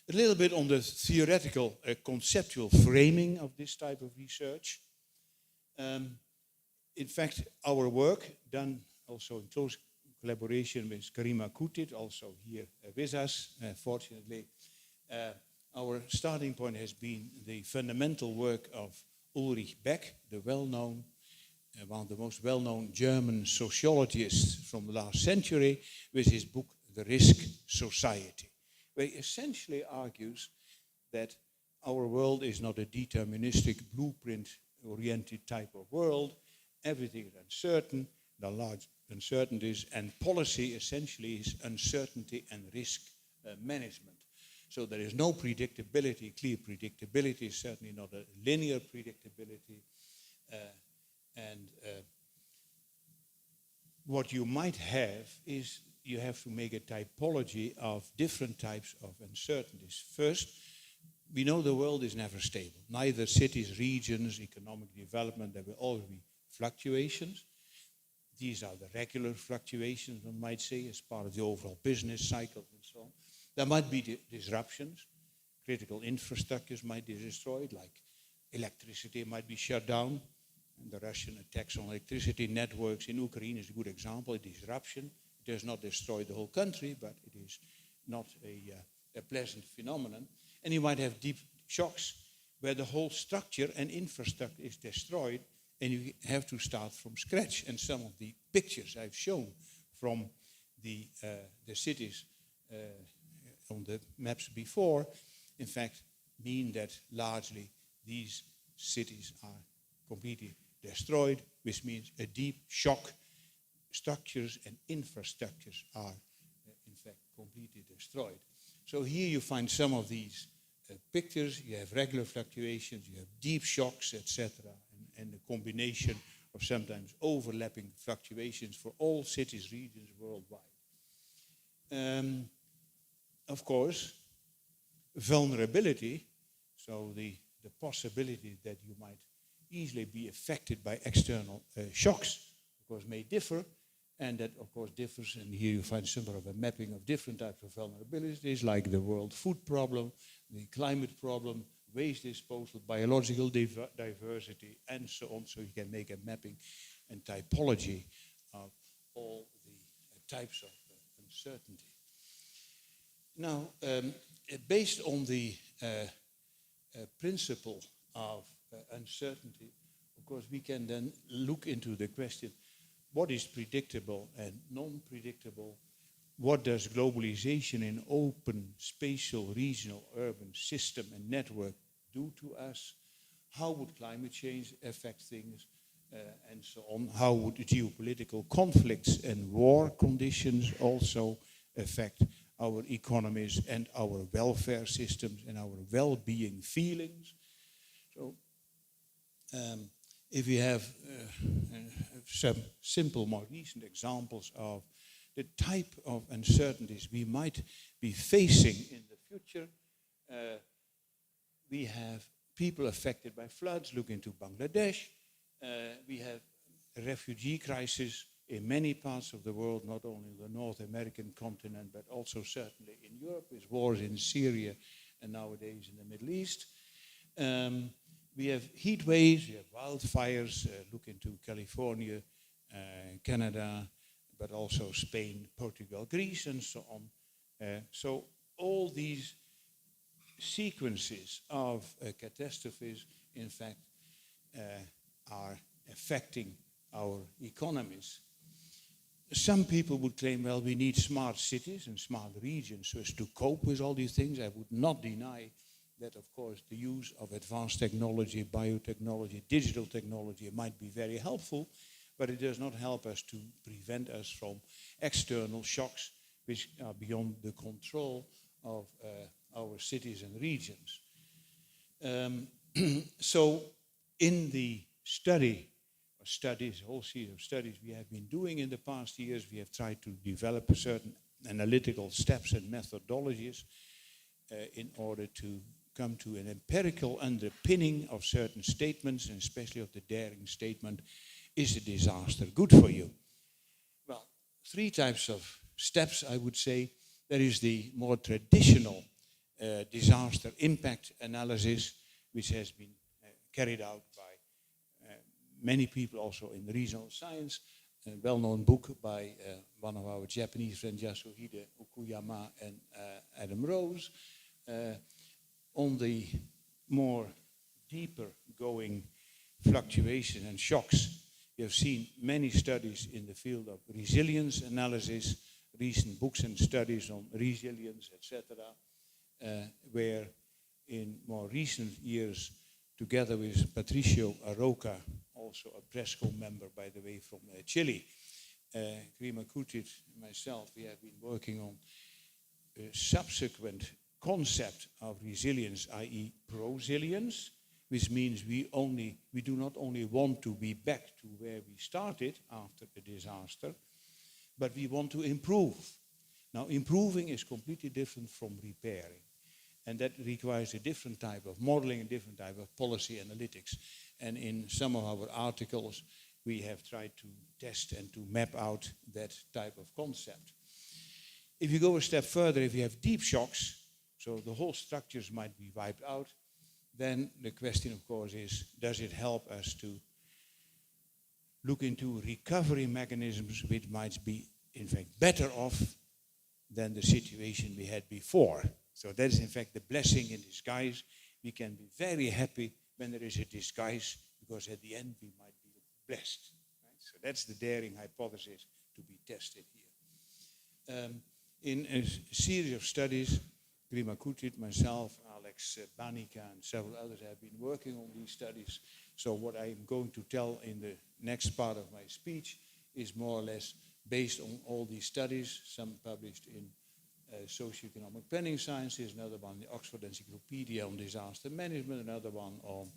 A little bit on the theoretical, conceptual framing of this type of research. In fact, our work, done also in close collaboration with Karima Kutit, also here with us, fortunately. Our starting point has been the fundamental work of Ulrich Beck, the well-known, one of the most well-known German sociologists from the last century, with his book, The Risk Society, where he essentially argues that our world is not a deterministic, blueprint-oriented type of world. Everything is uncertain, there are large uncertainties, and policy essentially is uncertainty and risk management. So there is no predictability, clear predictability, certainly not a linear predictability. What you might have is you have to make a typology of different types of uncertainties. First, we know the world is never stable. Neither cities, regions, economic development, there will always be fluctuations. These are the regular fluctuations, one might say, as part of the overall business cycle and so on. There might be disruptions. Critical infrastructures might be destroyed, like electricity might be shut down. And the Russian attacks on electricity networks in Ukraine is a good example, a disruption. It does not destroy the whole country, but it is not a pleasant phenomenon. And you might have deep shocks where the whole structure and infrastructure is destroyed, and you have to start from scratch. And some of the pictures I've shown from the cities on the maps before, in fact, mean that largely these cities are completely destroyed, which means a deep shock. Structures and infrastructures are, in fact, completely destroyed. So here you find some of these pictures, you have regular fluctuations, you have deep shocks, etc., and a combination of sometimes overlapping fluctuations for all cities, regions worldwide. Of course, vulnerability, so the possibility that you might easily be affected by external shocks, of course, may differ, and that, of course, differs, and here you find some sort of a mapping of different types of vulnerabilities, like the world food problem, the climate problem, waste disposal, biological diversity, and so on, so you can make a mapping and typology of all the types of uncertainty. Now, based on the principle of uncertainty, of course, we can then look into the question, what is predictable and non-predictable? What does globalization in open, spatial, regional, urban system and network do to us? How would climate change affect things, and so on? How would geopolitical conflicts and war conditions also affect our economies and our welfare systems and our well-being feelings? So, if we have some simple, more recent examples of the type of uncertainties we might be facing in the future, we have people affected by floods. Look into Bangladesh. We have a refugee crisis in many parts of the world, not only the North American continent, but also certainly in Europe, with wars in Syria and nowadays in the Middle East. We have heat waves, we have wildfires. Look into California, Canada, but also Spain, Portugal, Greece, and so on. So all these sequences of catastrophes, in fact, are affecting our economies. Some people would claim, well, we need smart cities and smart regions so as to cope with all these things. I would not deny that, of course, the use of advanced technology, biotechnology, digital technology might be very helpful, but it does not help us to prevent us from external shocks which are beyond the control of our cities and regions. So in the whole series of studies we have been doing in the past years, we have tried to develop certain analytical steps and methodologies in order to come to an empirical underpinning of certain statements, and especially of the daring statement, is a disaster good for you? Well, three types of steps, I would say. There is the more traditional disaster impact analysis, which has been carried out by many people also in regional science. A well-known book by one of our Japanese friends, Yasuhide Okuyama and Adam Rose, on the more deeper going fluctuation and shocks. You have seen many studies in the field of resilience analysis, recent books and studies on resilience, etc., where in more recent years, together with Patricio Aroca, also a PRSCO member, by the way, from Chile, Grima Kutit, myself, we have been working on a subsequent concept of resilience, i.e. prosilience, which means we do not only want to be back to where we started after the disaster, but we want to improve. Now, improving is completely different from repairing, and that requires a different type of modeling, a different type of policy analytics. And in some of our articles, we have tried to test and to map out that type of concept. If you go a step further, if you have deep shocks, so the whole structures might be wiped out, then the question, of course, is, does it help us to look into recovery mechanisms which might be, in fact, better off than the situation we had before? So that is, in fact, the blessing in disguise. We can be very happy when there is a disguise, because at the end we might be blessed. Right? So that's the daring hypothesis to be tested here. In a series of studies, Grima Kutit, myself, Alex Banica, and several others have been working on these studies. So what I'm going to tell in the next part of my speech is more or less based on all these studies, some published in Socioeconomic Planning Sciences, another one the Oxford Encyclopedia on Disaster Management, another one on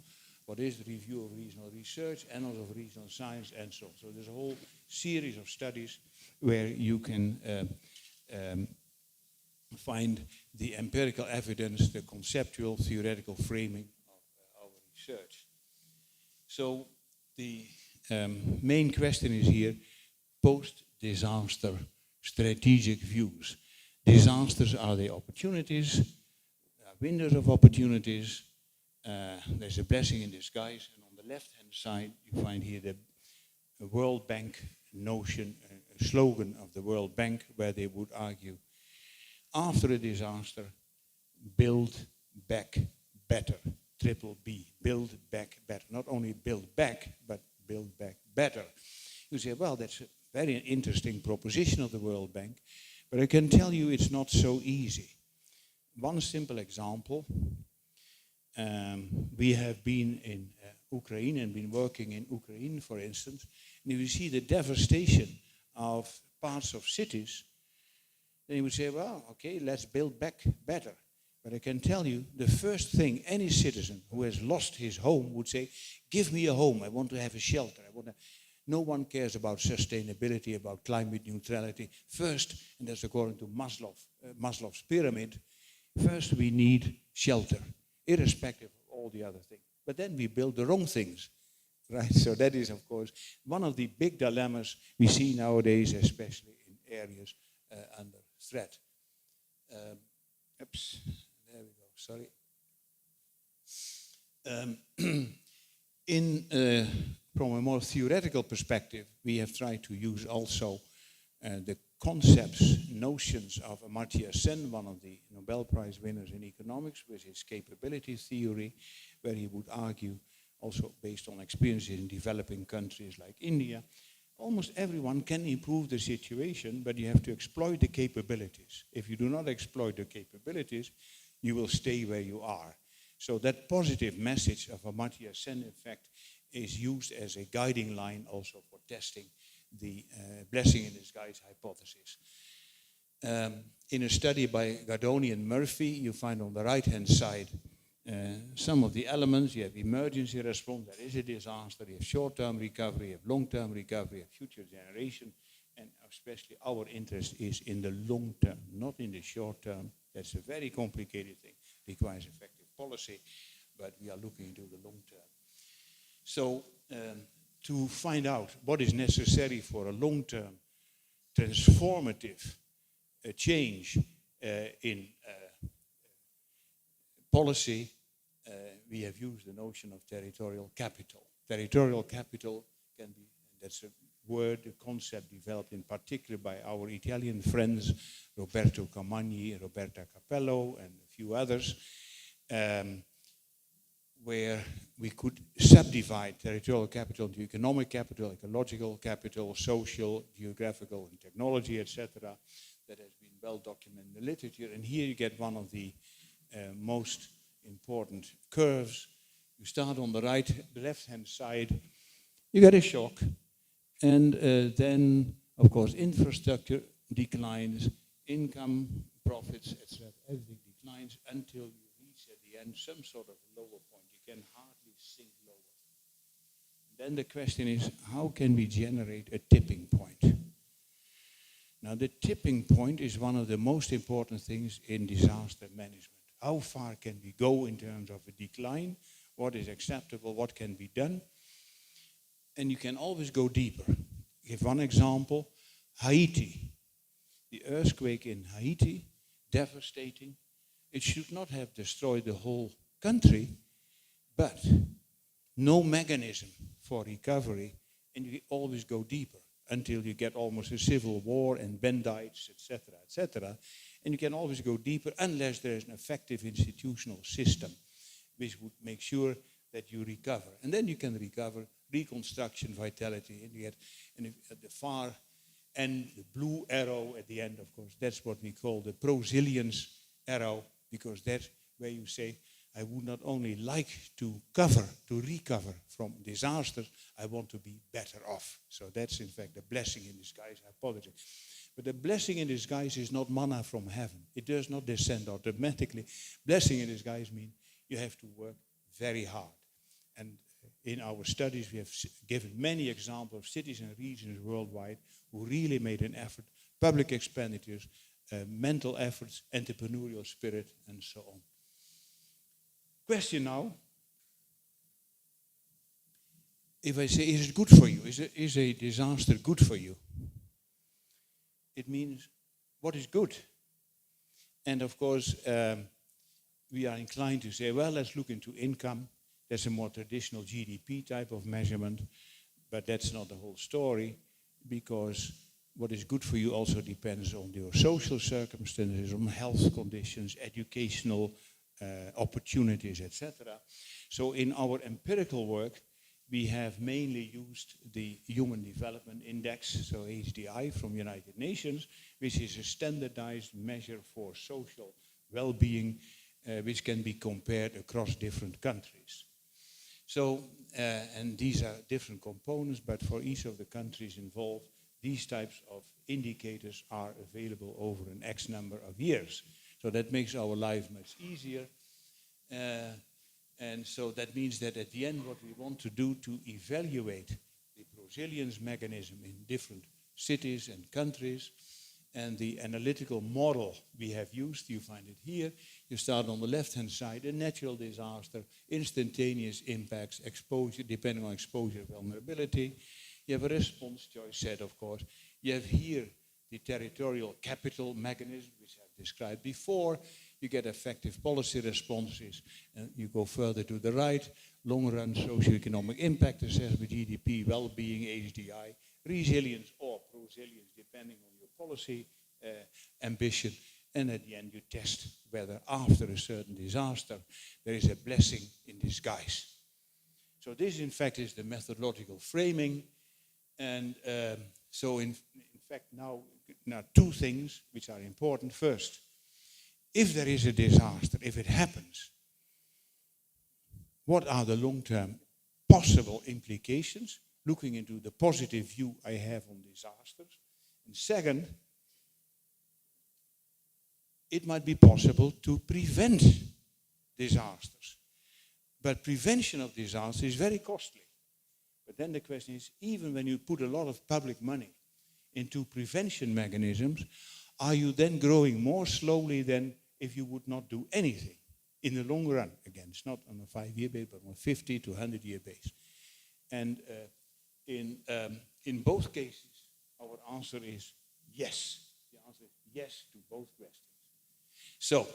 what is the Review of Regional Research, Annals of Regional Science, and so on. So there's a whole series of studies where you can find the empirical evidence, the conceptual, theoretical framing of our research. So the main question is here, post-disaster strategic views. Disasters, are they opportunities? Windows of opportunities. There's a blessing in disguise. And on the left-hand side, you find here the World Bank notion, a slogan of the World Bank, where they would argue, after a disaster, build back better. Triple B, build back better. Not only build back, but build back better. You say, well, that's a very interesting proposition of the World Bank, but I can tell you it's not so easy. One simple example, we have been in Ukraine and been working in Ukraine, for instance, and if you see the devastation of parts of cities, then you would say, well, okay, let's build back better. But I can tell you, the first thing any citizen who has lost his home would say, give me a home, I want to have a shelter. No one cares about sustainability, about climate neutrality. First, and that's according to Maslow's pyramid, first we need shelter, irrespective of all the other things. But then we build the wrong things, right? So that is, of course, one of the big dilemmas we see nowadays, especially in areas under threat. Oops, there we go, sorry. From a more theoretical perspective, we have tried to use also the concepts, notions of Amartya Sen, one of the Nobel Prize winners in economics, with his capability theory, where he would argue, also based on experiences in developing countries like India, almost everyone can improve the situation, but you have to exploit the capabilities. If you do not exploit the capabilities, you will stay where you are. So that positive message of Amartya Sen, in fact, is used as a guiding line also for testing the blessing in disguise hypothesis. In a study by Gardoni and Murphy, you find on the right-hand side some of the elements. You have emergency response, there is a disaster, you have short-term recovery, you have long-term recovery, you have future generation, and especially our interest is in the long term, not in the short term. That's a very complicated thing, requires effective policy, but we are looking into the long term. So to find out what is necessary for a long-term transformative change in policy, we have used the notion of territorial capital. Territorial capital can be, that's a word, a concept developed in particular by our Italian friends, Roberto Camagni, Roberta Capello, and a few others, where we could subdivide territorial capital into economic capital, ecological capital, social, geographical, and technology, etc. That has been well documented in the literature. And here you get one of the most important curves. You start on the left-hand side, you get a shock. And then, of course, infrastructure declines, income, profits, etc. Everything declines until you reach at the end some sort of lower point. You can hardly sink lower. Then the question is, how can we generate a tipping point? Now, the tipping point is one of the most important things in disaster management. How far can we go in terms of a decline? What is acceptable? What can be done? And you can always go deeper. Give one example, Haiti. The earthquake in Haiti, devastating. It should not have destroyed the whole country, but no mechanism for recovery, and you always go deeper until you get almost a civil war and bandites, etc., etc. And you can always go deeper unless there is an effective institutional system which would make sure that you recover. And then you can recover, reconstruction, vitality, and you get, and at the far end, the blue arrow at the end, of course, that's what we call the prosilience arrow, because that's where you say, I would not only like to recover from disasters, I want to be better off. So that's in fact a blessing in disguise hypothesis. But the blessing in disguise is not manna from heaven. It does not descend automatically. Blessing in disguise means you have to work very hard. And in our studies, we have given many examples of cities and regions worldwide who really made an effort, public expenditures, mental efforts, entrepreneurial spirit, and so on. Question now, if I say, is it good for you? Is a disaster good for you? It means, what is good? And of course, we are inclined to say, well, let's look into income. That's a more traditional GDP type of measurement, but that's not the whole story, because what is good for you also depends on your social circumstances, on health conditions, educational opportunities, etc. So in our empirical work, we have mainly used the Human Development Index, so HDI from United Nations, which is a standardized measure for social well-being, which can be compared across different countries. So, and these are different components, but for each of the countries involved, these types of indicators are available over an X number of years. So that makes our life much easier. And so that means that at the end, what we want to do to evaluate the resilience mechanism in different cities and countries, and the analytical model we have used, you find it here. You start on the left-hand side, a natural disaster, instantaneous impacts, exposure, depending on exposure, vulnerability. You have a response choice set, of course. You have here the territorial capital mechanism, which I've described before. You get effective policy responses, and you go further to the right, long-run socioeconomic impact assessment, GDP, well-being, HDI, resilience or pro-resilience, depending on your policy ambition, and at the end you test whether after a certain disaster there is a blessing in disguise. So this in fact is the methodological framing, and so in fact now two things which are important. First, if there is a disaster, if it happens, what are the long-term possible implications, looking into the positive view I have on disasters? And second, it might be possible to prevent disasters. But prevention of disaster is very costly. But then the question is, even when you put a lot of public money into prevention mechanisms, are you then growing more slowly than if you would not do anything in the long run? Again, it's not on a 5-year base, but on a 50 to 100-year base. And in both cases, our answer is yes. The answer is yes to both questions. So,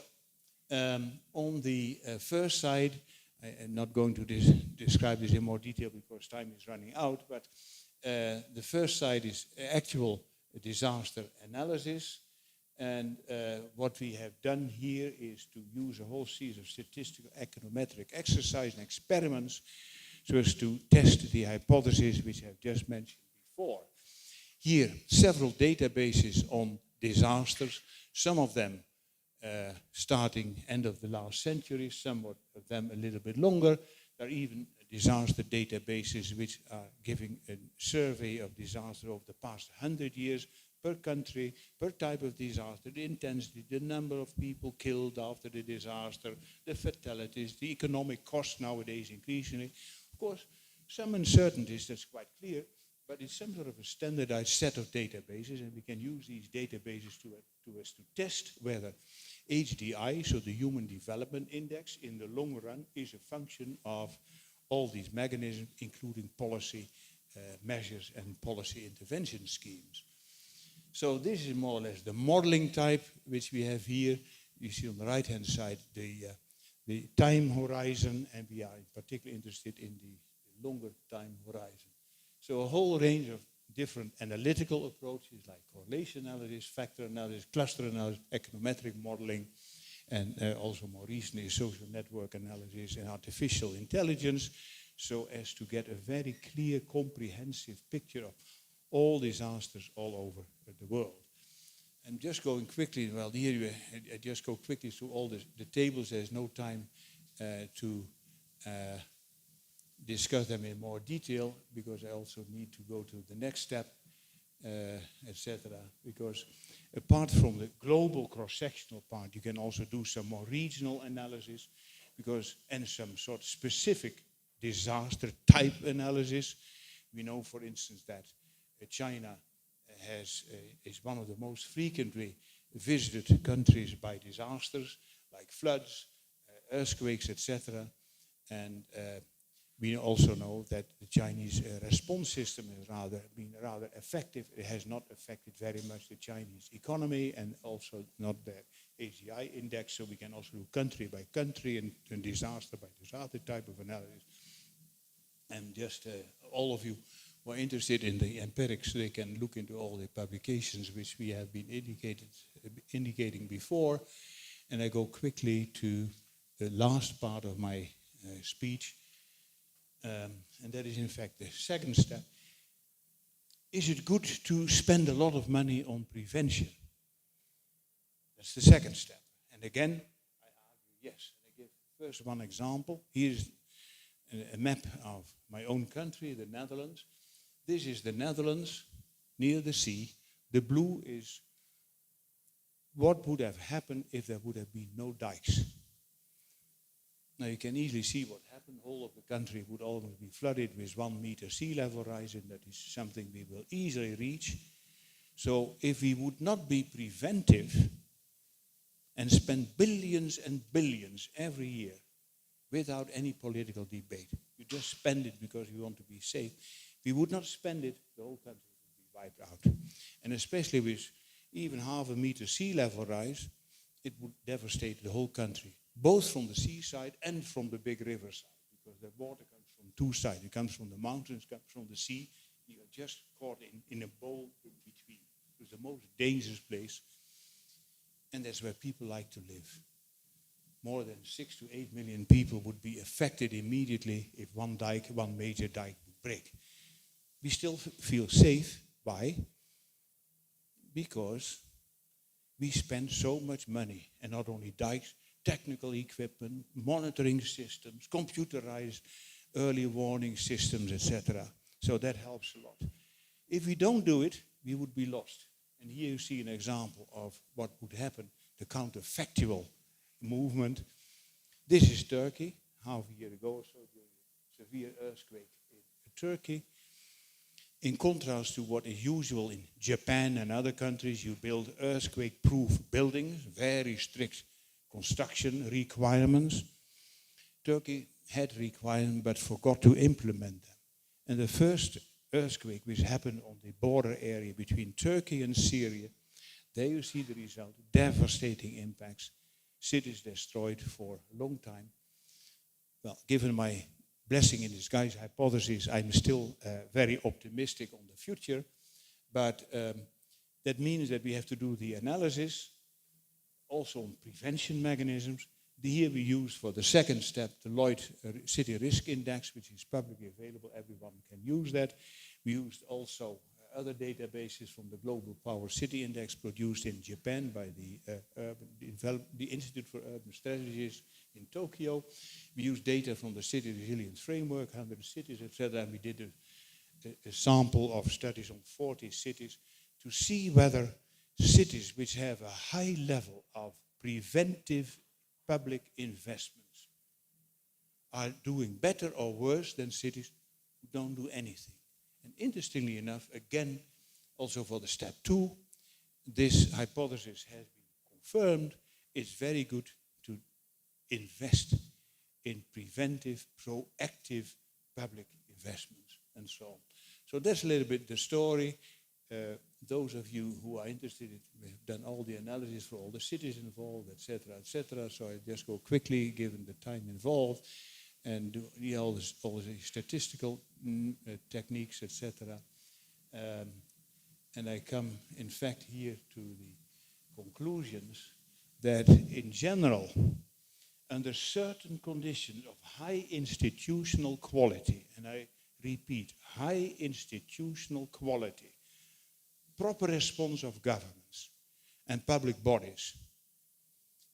on the first side, I'm not going to describe this in more detail because time is running out, but the first side is actual disaster analysis. And what we have done here is to use a whole series of statistical econometric exercise and experiments so as to test the hypothesis which I've just mentioned before. Here, several databases on disasters, some of them starting end of the last century, some of them a little bit longer. There are even disaster databases which are giving a survey of disaster over the past 100 years, per country, per type of disaster, the intensity, the number of people killed after the disaster, the fatalities, the economic costs nowadays increasingly. Of course, some uncertainties, that's quite clear, but it's some sort of a standardized set of databases, and we can use these databases to test whether HDI, so the Human Development Index, in the long run is a function of all these mechanisms, including policy measures and policy intervention schemes. So this is more or less the modeling type which we have here. You see on the right-hand side the time horizon, and we are particularly interested in the longer time horizon. So a whole range of different analytical approaches like correlation analysis, factor analysis, cluster analysis, econometric modeling, and also more recently social network analysis and artificial intelligence, so as to get a very clear, comprehensive picture of all disasters all over the world. I'm just going quickly, well here I just go quickly through all the tables, there's no time to discuss them in more detail, because I also need to go to the next step, etc. Because apart from the global cross-sectional part, you can also do some more regional analysis, and some sort of specific disaster type analysis. We know, for instance, that China is one of the most frequently visited countries by disasters, like floods, earthquakes, etc. And we also know that the Chinese response system has been rather effective. It has not affected very much the Chinese economy, and also not the AGI index, so we can also do country by country and disaster by disaster type of analysis. And just all of you who are interested in the empirics, they can look into all the publications which we have been indicating before. And I go quickly to the last part of my speech, and that is in fact the second step. Is it good to spend a lot of money on prevention? That's the second step. And again, I argue yes. And I give first one example. Here's a map of my own country, the Netherlands. This is the Netherlands near the sea. The blue is what would have happened if there would have been no dikes. Now you can easily see what happened. The whole of the country would almost be flooded with 1 meter sea level rise, and that is something we will easily reach. So if we would not be preventive and spend billions and billions every year without any political debate, you just spend it because you want to be safe. If we would not spend it, the whole country would be wiped out. And especially with even 0.5 meter sea level rise, it would devastate the whole country, both from the seaside and from the big river side, because the water comes from two sides. It comes from the mountains, comes from the sea. You are just caught in a bowl in between. It's the most dangerous place, and that's where people like to live. More than 6 to 8 million people would be affected immediately if one major dike would break. We still feel safe. Why? Because we spend so much money, and not only dikes, technical equipment, monitoring systems, computerized early warning systems, etc. So that helps a lot. If we don't do it, we would be lost. And here you see an example of what would happen, the counterfactual movement. This is Turkey, half a year ago or so, during a severe earthquake in Turkey. In contrast to what is usual in Japan and other countries, you build earthquake-proof buildings, very strict construction requirements. Turkey had requirements but forgot to implement them. And the first earthquake, which happened on the border area between Turkey and Syria, there you see the result, devastating impacts, cities destroyed for a long time. Well, given my blessing in disguise hypothesis, I'm still very optimistic on the future, but that means that we have to do the analysis, also on prevention mechanisms. Here we use for the second step the Lloyd City Risk Index, which is publicly available. Everyone can use that. We used also other databases from the Global Power City Index produced in Japan by the Institute for Urban Strategies in Tokyo. We used data from the City Resilience Framework, 100 cities, etc. And we did a sample of studies on 40 cities to see whether cities which have a high level of preventive public investments are doing better or worse than cities who don't do anything. And interestingly enough, again, also for the step 2, this hypothesis has been confirmed. It's very good to invest in preventive, proactive public investments and so on. So that's a little bit the story. Those of you who are interested, we've done all the analysis for all the cities involved, etc., etc. So I just go quickly, given the time involved, and do all the statistical techniques, etc. And I come, in fact, here to the conclusions that, in general, under certain conditions of high institutional quality, and I repeat, high institutional quality, proper response of governments and public bodies,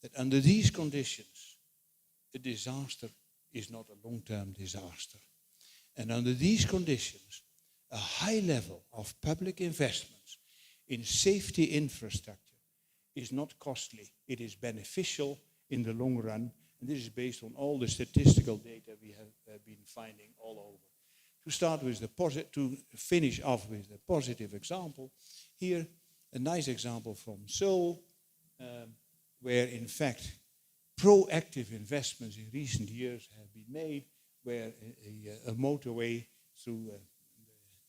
that under these conditions, a disaster is not a long-term disaster. And under these conditions, a high level of public investments in safety infrastructure is not costly. It is beneficial in the long run. And this is based on all the statistical data we have been finding all over. To start with to finish off with the positive example, here a nice example from Seoul, where in fact proactive investments in recent years have been made, where a motorway through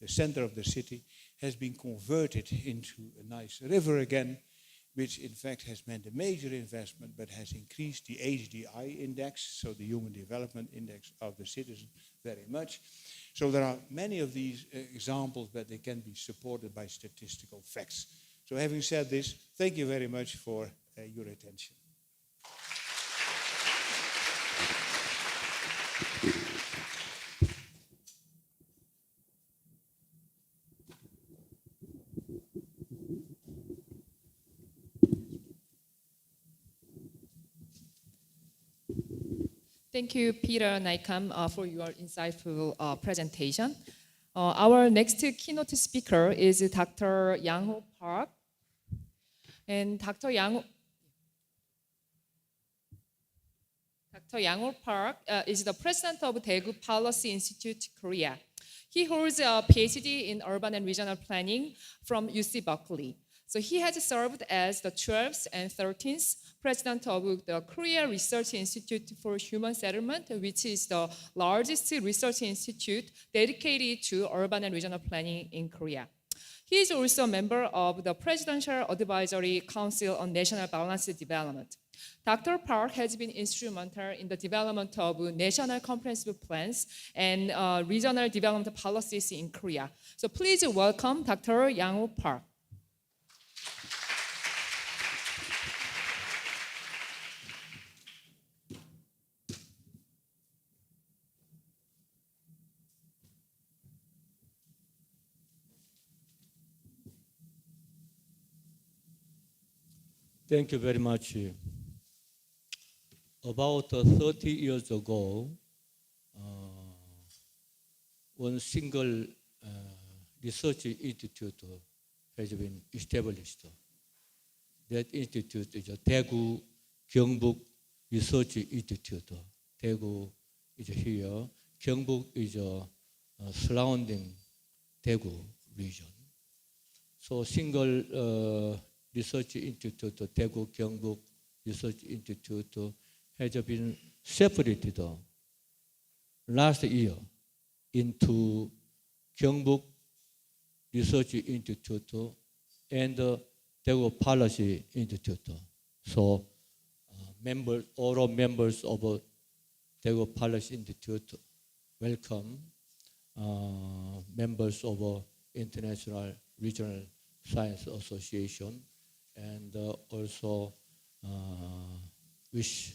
the center of the city has been converted into a nice river again, which in fact has meant a major investment but has increased the HDI index, so the Human Development Index of the citizen, very much. So there are many of these examples, but they can be supported by statistical facts. So having said this, thank you very much for your attention. Thank you, Peter Nijkamp, for your insightful presentation. Our next keynote speaker is Dr. Yang-Ho Park. And Dr. Yang-Ho Park is the president of Daegu Policy Institute, Korea. He holds a PhD in urban and regional planning from UC Berkeley. So he has served as the 12th and 13th president of the Korea Research Institute for Human Settlement, which is the largest research institute dedicated to urban and regional planning in Korea. He is also a member of the Presidential Advisory Council on National Balanced Development. Dr. Park has been instrumental in the development of national comprehensive plans and regional development policies in Korea. So please welcome Dr. Yang-Ho Park. Thank you very much. About 30 years ago, one single research institute has been established. That institute is a Daegu Gyeongbuk Research Institute. Daegu is here. Gyeongbuk is a surrounding Daegu region. So single Research Institute, Daegu Gyeongbuk Research Institute, has been separated last year into Gyeongbuk Research Institute and Daegu Policy Institute. So all members of Daegu Policy Institute welcome members of International Regional Science Association, and also wish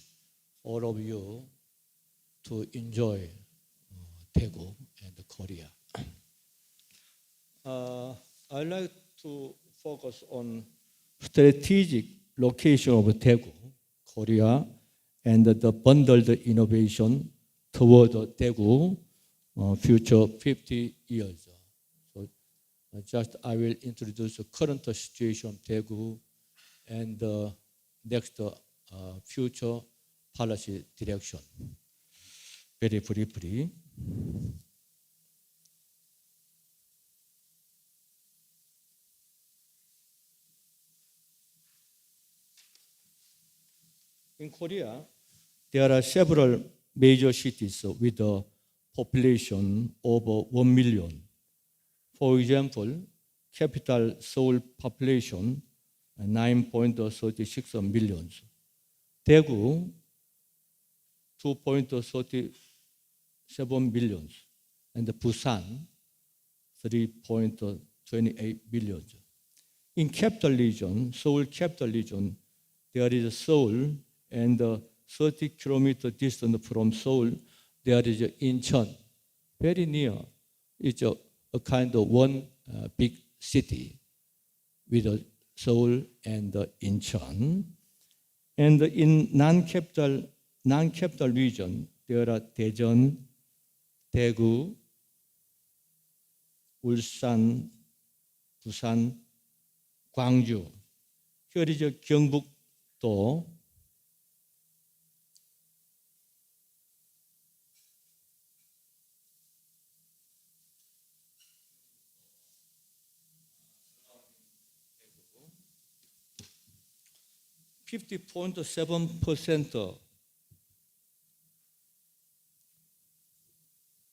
all of you to enjoy Daegu and Korea. I'd like to focus on strategic location of Daegu, Korea, and the bundled innovation toward Daegu future 50 years. So I will introduce the current situation of Daegu and the next future policy direction. Very briefly. In Korea, there are several major cities with a population over 1 million. For example, capital Seoul population 9.36 million. Daegu 2.37 million. And Busan 3.28 million. In capital region, Seoul capital region, there is Seoul, and 30 kilometers distant from Seoul, there is Incheon. Very near. It's a kind of one big city with Seoul and Incheon. And in non-capital non-capital region, there are Daejeon, Daegu, Ulsan, Busan, Gwangju. Here is Gyeongbuk-do. (50.7%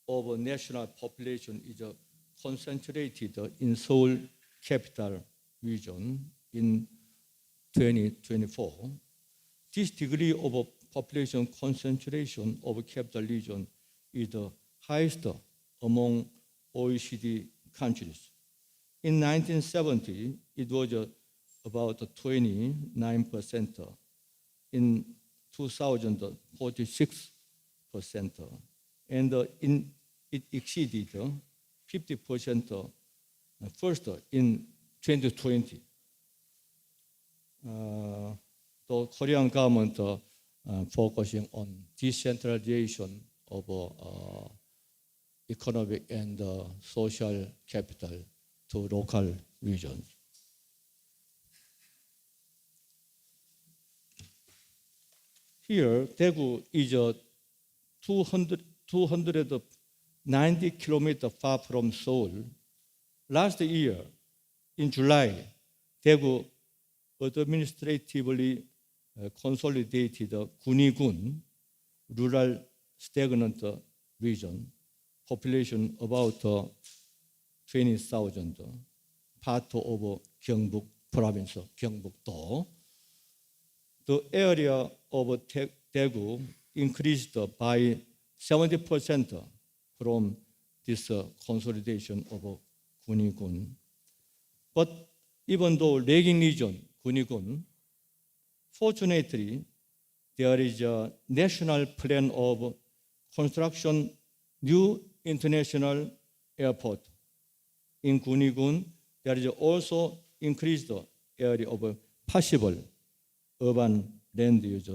of national population is concentrated in Seoul capital region in 2024. This degree of population concentration of capital region is the highest among OECD countries. In 1970, it was about 29%. In 2000, 46%. And it exceeded 50% first in 2020. The Korean government focusing on decentralization of economic and social capital to local regions. Here, Daegu is 290 kilometers far from Seoul. Last year, in July, Daegu administratively consolidated Gunigun, rural stagnant region, population about 20,000, part of Gyeongbuk province, Gyeongbuk-do. The area of Daegu increased by 70% from this consolidation of Gunigun. But even though lagging region, Gunigun, fortunately, there is a national plan of construction new international airport. In Gunigun, there is also increased area of possible urban land use,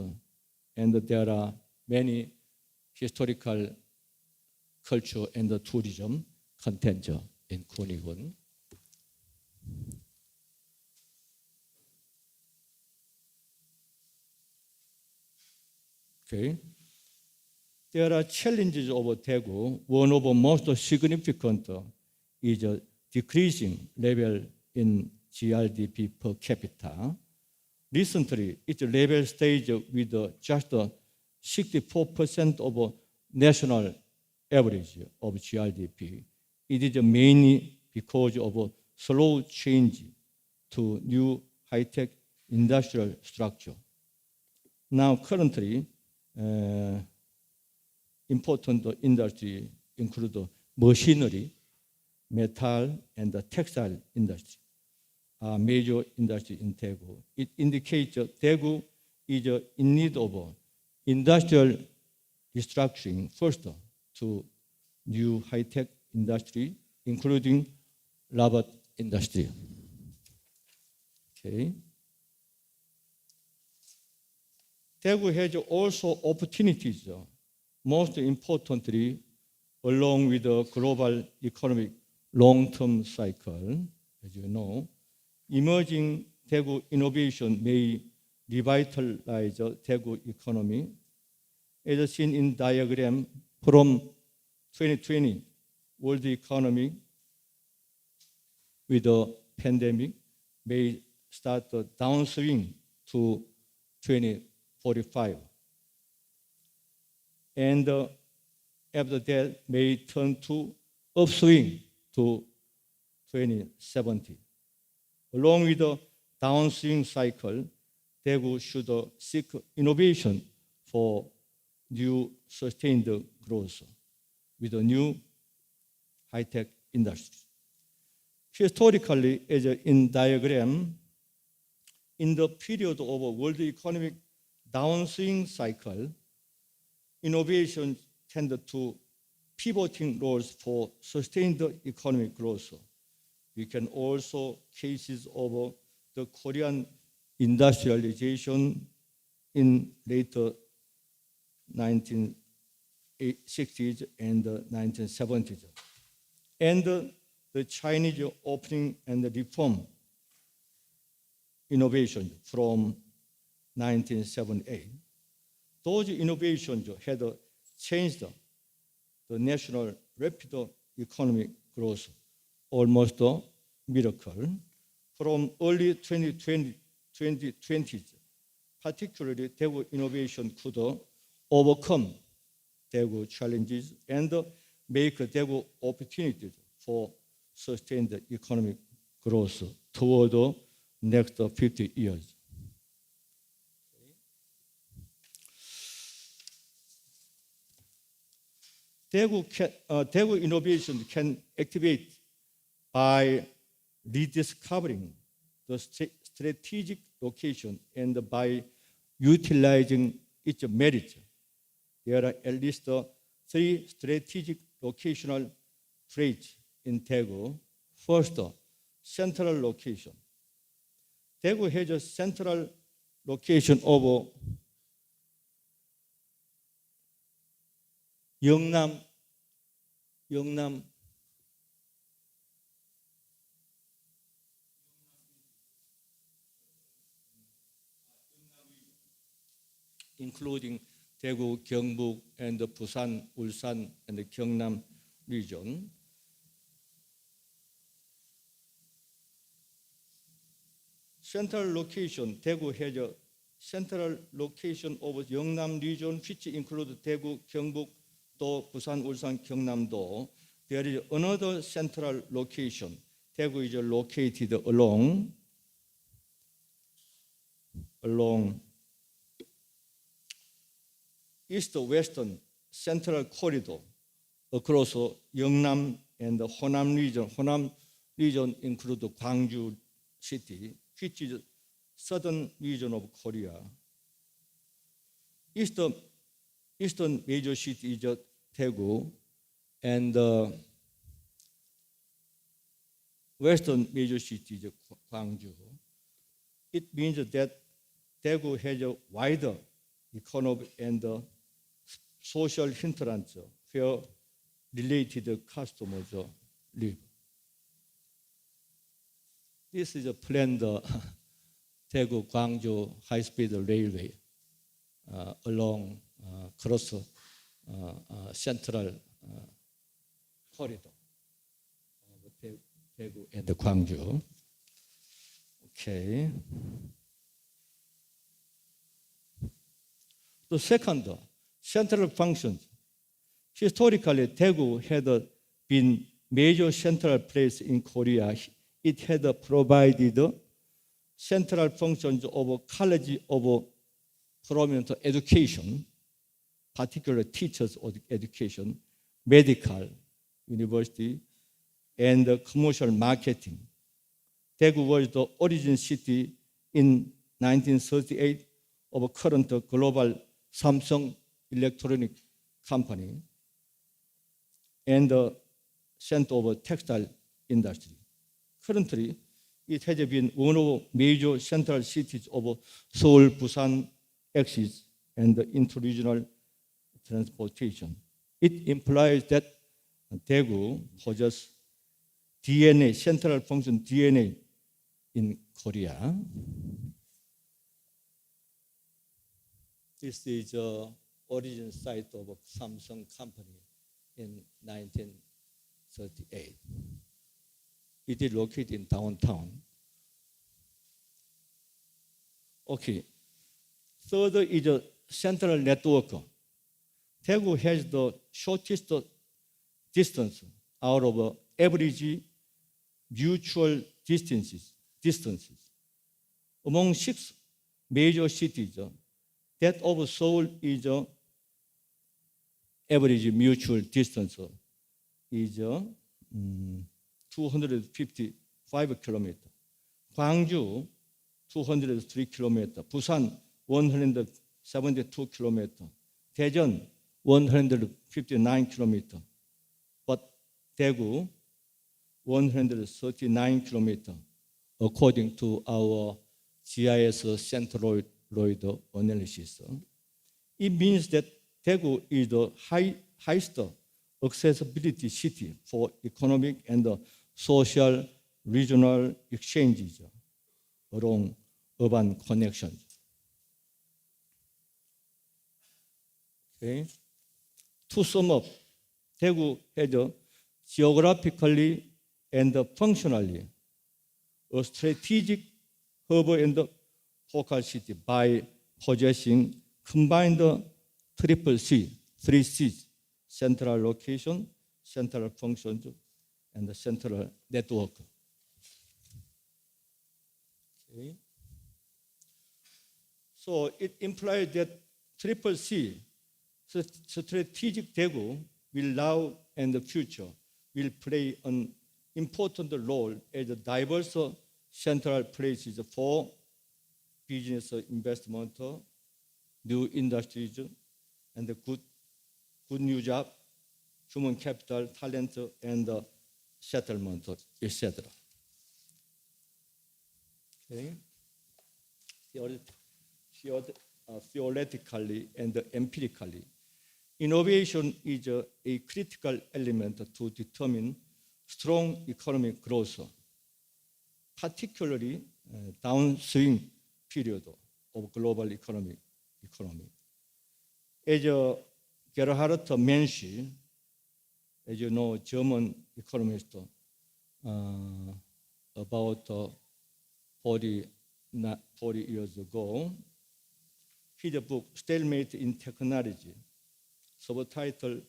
and there are many historical culture and tourism content in Gunigun. Okay. There are challenges over Daegu. One of the most significant is a decreasing level in GRDP per capita. Recently, its level stays with just 64% of national average of GRDP. It is mainly because of slow change to new high-tech industrial structure. Now, currently, important industry include machinery, metal, and the textile industry. Major industry in Daegu. It indicates Daegu is in need of industrial restructuring first to new high-tech industry, including robot industry. Okay. Daegu has also opportunities, most importantly, along with the global economic long-term cycle, as you know. Emerging Daegu innovation may revitalize the Daegu economy. As seen in diagram from 2020, world economy with the pandemic may start a downswing to 2045. And after that may turn to upswing to 2070. Along with the downswing cycle, Daegu should seek innovation for new sustained growth with a new high-tech industry. Historically, as in diagram, in the period of a world economic downswing cycle, innovations tend to pivoting roles for sustained economic growth. We can also cases of the Korean industrialization in later 1960s and the 1970s. And the Chinese opening and reform innovation from 1978. Those innovations had changed the national rapid economic growth, almost a miracle. From early 2020s, particularly Daegu innovation could overcome Daegu challenges and make Daegu opportunities for sustained economic growth toward the next 50 years. Daegu innovation can activate by rediscovering the strategic location and by utilizing its merits. There are at least 3 strategic locational traits in Daegu. First, central location. Daegu has a central location of 영남 including Daegu, 경북, and Busan, Ulsan, and the Gyeongnam region. Central location, Daegu has a central location of Yeongnam region, which includes Daegu, 경북, 또 Busan, Ulsan, Gyeongnam-do. There is another central location. Daegu is located along east-western central corridor across Yeongnam and the Honam region. Honam region includes Gwangju city, which is southern region of Korea. Eastern major city is Daegu, and western major city is Gwangju. It means that Daegu has a wider economic and social hinterlands where related customers live. This is a planned Daegu-Gwangju high-speed railway along cross central corridor of Daegu and Gwangju. Okay. The second, central functions. Historically, Daegu had been major central place in Korea. It had provided central functions of college of prominent education, particularly teachers of education, medical, university, and commercial marketing. Daegu was the origin city in 1938 of current global Samsung electronic company and the center of textile industry. Currently, it has been one of major central cities of Seoul, Busan axis and interregional transportation. It implies that Daegu possesses DNA, central function DNA in Korea. This is the origin site of Samsung company in 1938. It is located in downtown. Okay. Third is a central network. Daegu has the shortest distance out of average mutual distances. Among 6 major cities, that of Seoul is average mutual distance is 255 kilometers. Gwangju, 203 kilometers. Busan, 172 kilometers. Daejeon, 159 kilometers. But Daegu, 139 kilometers, according to our GIS centroid analysis. It means that Daegu is the highest accessibility city for economic and social regional exchanges along urban connections. Okay. To sum up, Daegu has a geographically and functionally a strategic hub and focal city by possessing combined triple C, 3 C's, central location, central functions, and the central network. Okay. So it implies that triple C, strategic Daegu, will now and the future will play an important role as a diverse central places for business investment, new industries, and the good new job, human capital, talent, and settlement, etc. Okay. Theoretically and empirically, innovation is a critical element to determine strong economic growth, particularly downswing period of global economy. As Gerhard Nancey, as you know, German economist, about 40 years ago, his book, Stalemate in Technology, subtitled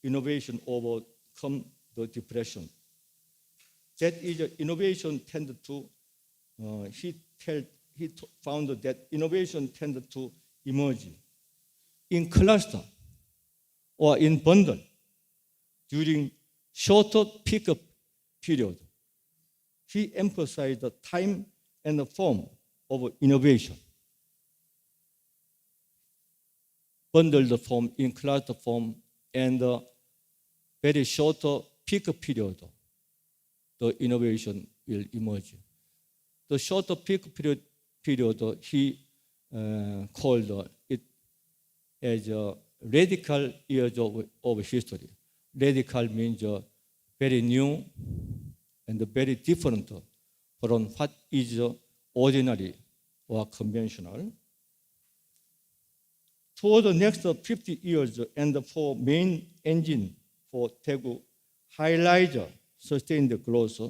Innovation Overcome the Depression. That is, innovation tended to, he found that innovation tended to emerge in cluster or in bundle during shorter pickup period. He emphasized the time and the form of innovation. Bundled form, in cluster form, and very short peak period, the innovation will emerge. The short peak period he called it as a radical years of history. Radical means very new and very different from what is ordinary or conventional. For the next 50 years, and for main engine for Daegu highlight sustained growth,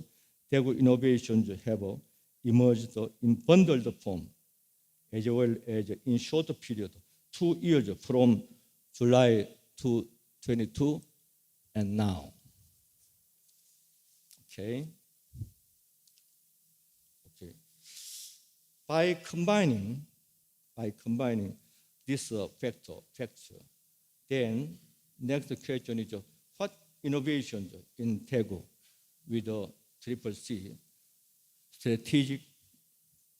Daegu innovations have emerged in bundled form, as well as in short period, 2 years from July 2022 and now. Okay. By combining this factor, then next question is what innovations in Daegu with the triple C, strategic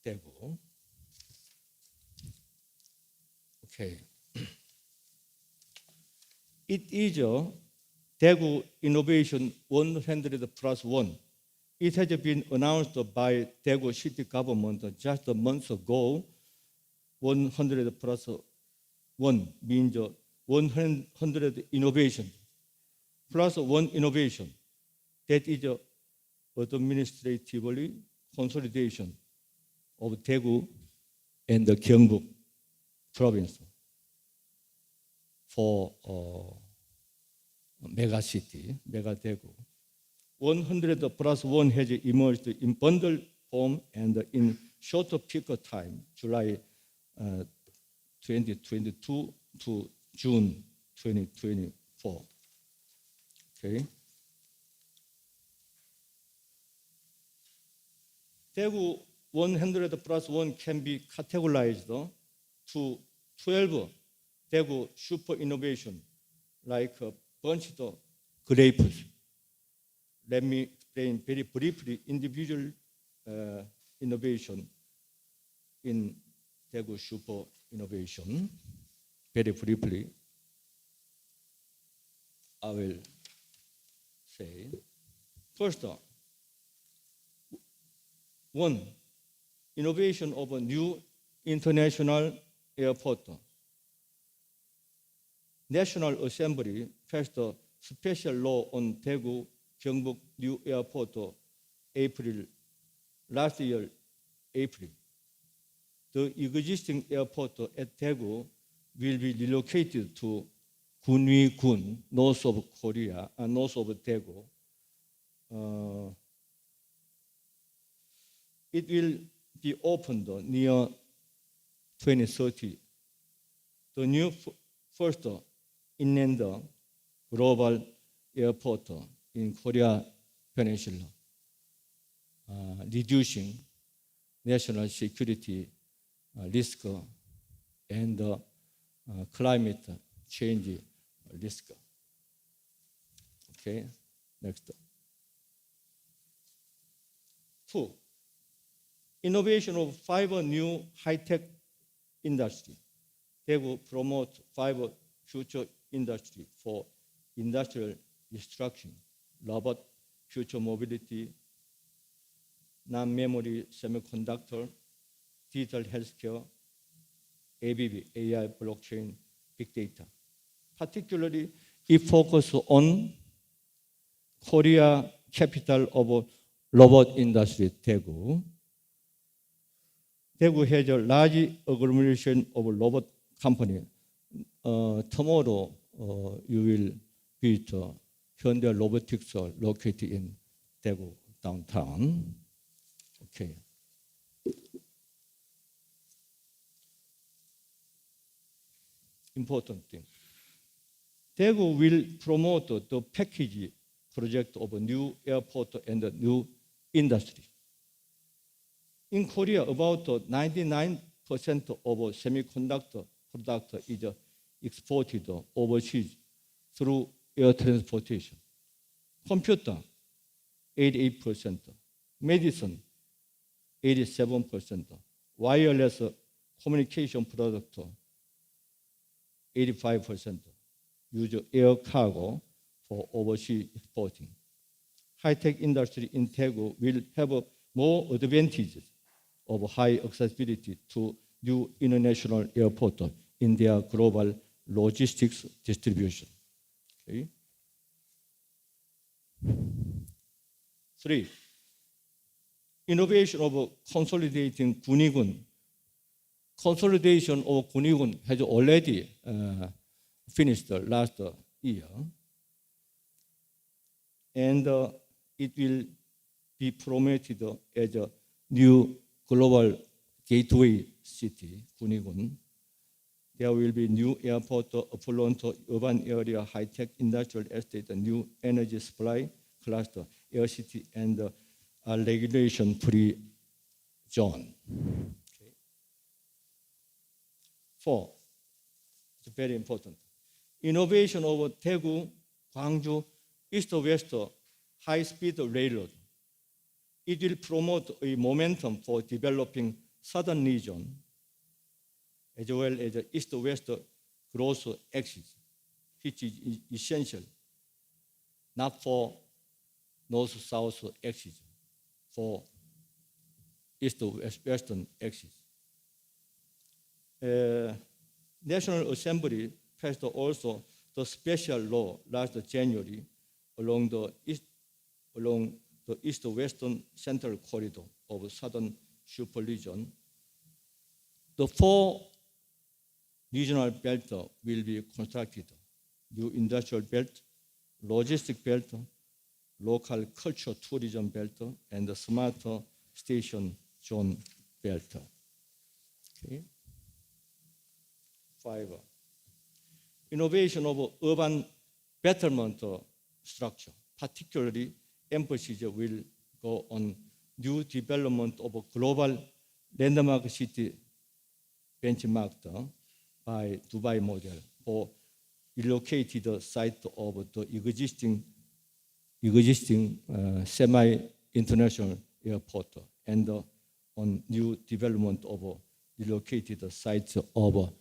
Daegu. Okay. It is a Daegu Innovation 100+1. It has been announced by Daegu city government just a month ago. 100+1 means 100 innovation plus 1 innovation. That is administratively consolidation of Daegu and the Gyeongbuk province for mega city, mega Daegu. 100+1 has emerged in bundle form and in shorter peak time, July 2022 to June 2024. Okay. Daegu 100+1 can be categorized to 12 Daegu super innovation, like bunched grapes. Let me explain very briefly individual innovation in Daegu super innovation. Very briefly, I will say, first, 1, innovation of a new international airport. National Assembly passed a special law on Daegu Gyeongbuk New Airport last year, April. The existing airport at Daegu will be relocated to Gunwi-gun, north of Korea, north of Daegu. It will be opened near 2030. The new first inland global airport in Korea Peninsula, reducing national security risk and climate change risk. Okay, next. 2. Innovation of 5 new high-tech industry. Daegu promote 5 future industry for industrial destruction, robot, future mobility, non-memory semiconductor, digital healthcare, ABB, AI, blockchain, big data. Particularly, it focuses on Korea capital of robot industry, Daegu. Daegu has a large agglomeration of robot company. Tomorrow, you will visit Hyundai Robotics located in Daegu downtown. Okay. Important thing. Daegu will promote the package project of a new airport and a new industry. In Korea, about 99% of semiconductor product is exported overseas through air transportation. Computer, 88%. Medicine, 87%. Wireless communication product, 85%. Use air cargo for overseas exporting. High-tech industry in Daegu will have more advantages of high accessibility to new international airport in their global logistics distribution. Okay. 3. Innovation of consolidating Gunwi-gun. Consolidation of Gunwi-gun has already finished last year, and it will be promoted as a new global gateway city, Gunwi-gun. There will be new airport, affluent urban area, high-tech industrial estate, a new energy supply cluster, air city, and a regulation-free zone. Okay. 4, it's very important. Innovation of Daegu, Gwangju, east-west high-speed railroad. It will promote a momentum for developing southern region as well as the east-west growth axis, which is essential, not for north-south axis, for east-western axis. National Assembly passed also the special law last January along the east-western central corridor of southern super region. The 4 regional belts will be constructed: new industrial belt, logistic belt, local culture tourism belt, and the smart station zone belt. Okay. 5. Innovation of urban betterment structure, particularly emphasis will go on new development of a global landmark city benchmarked by Dubai model for relocated site of the existing semi-international airport and on new development of relocated sites of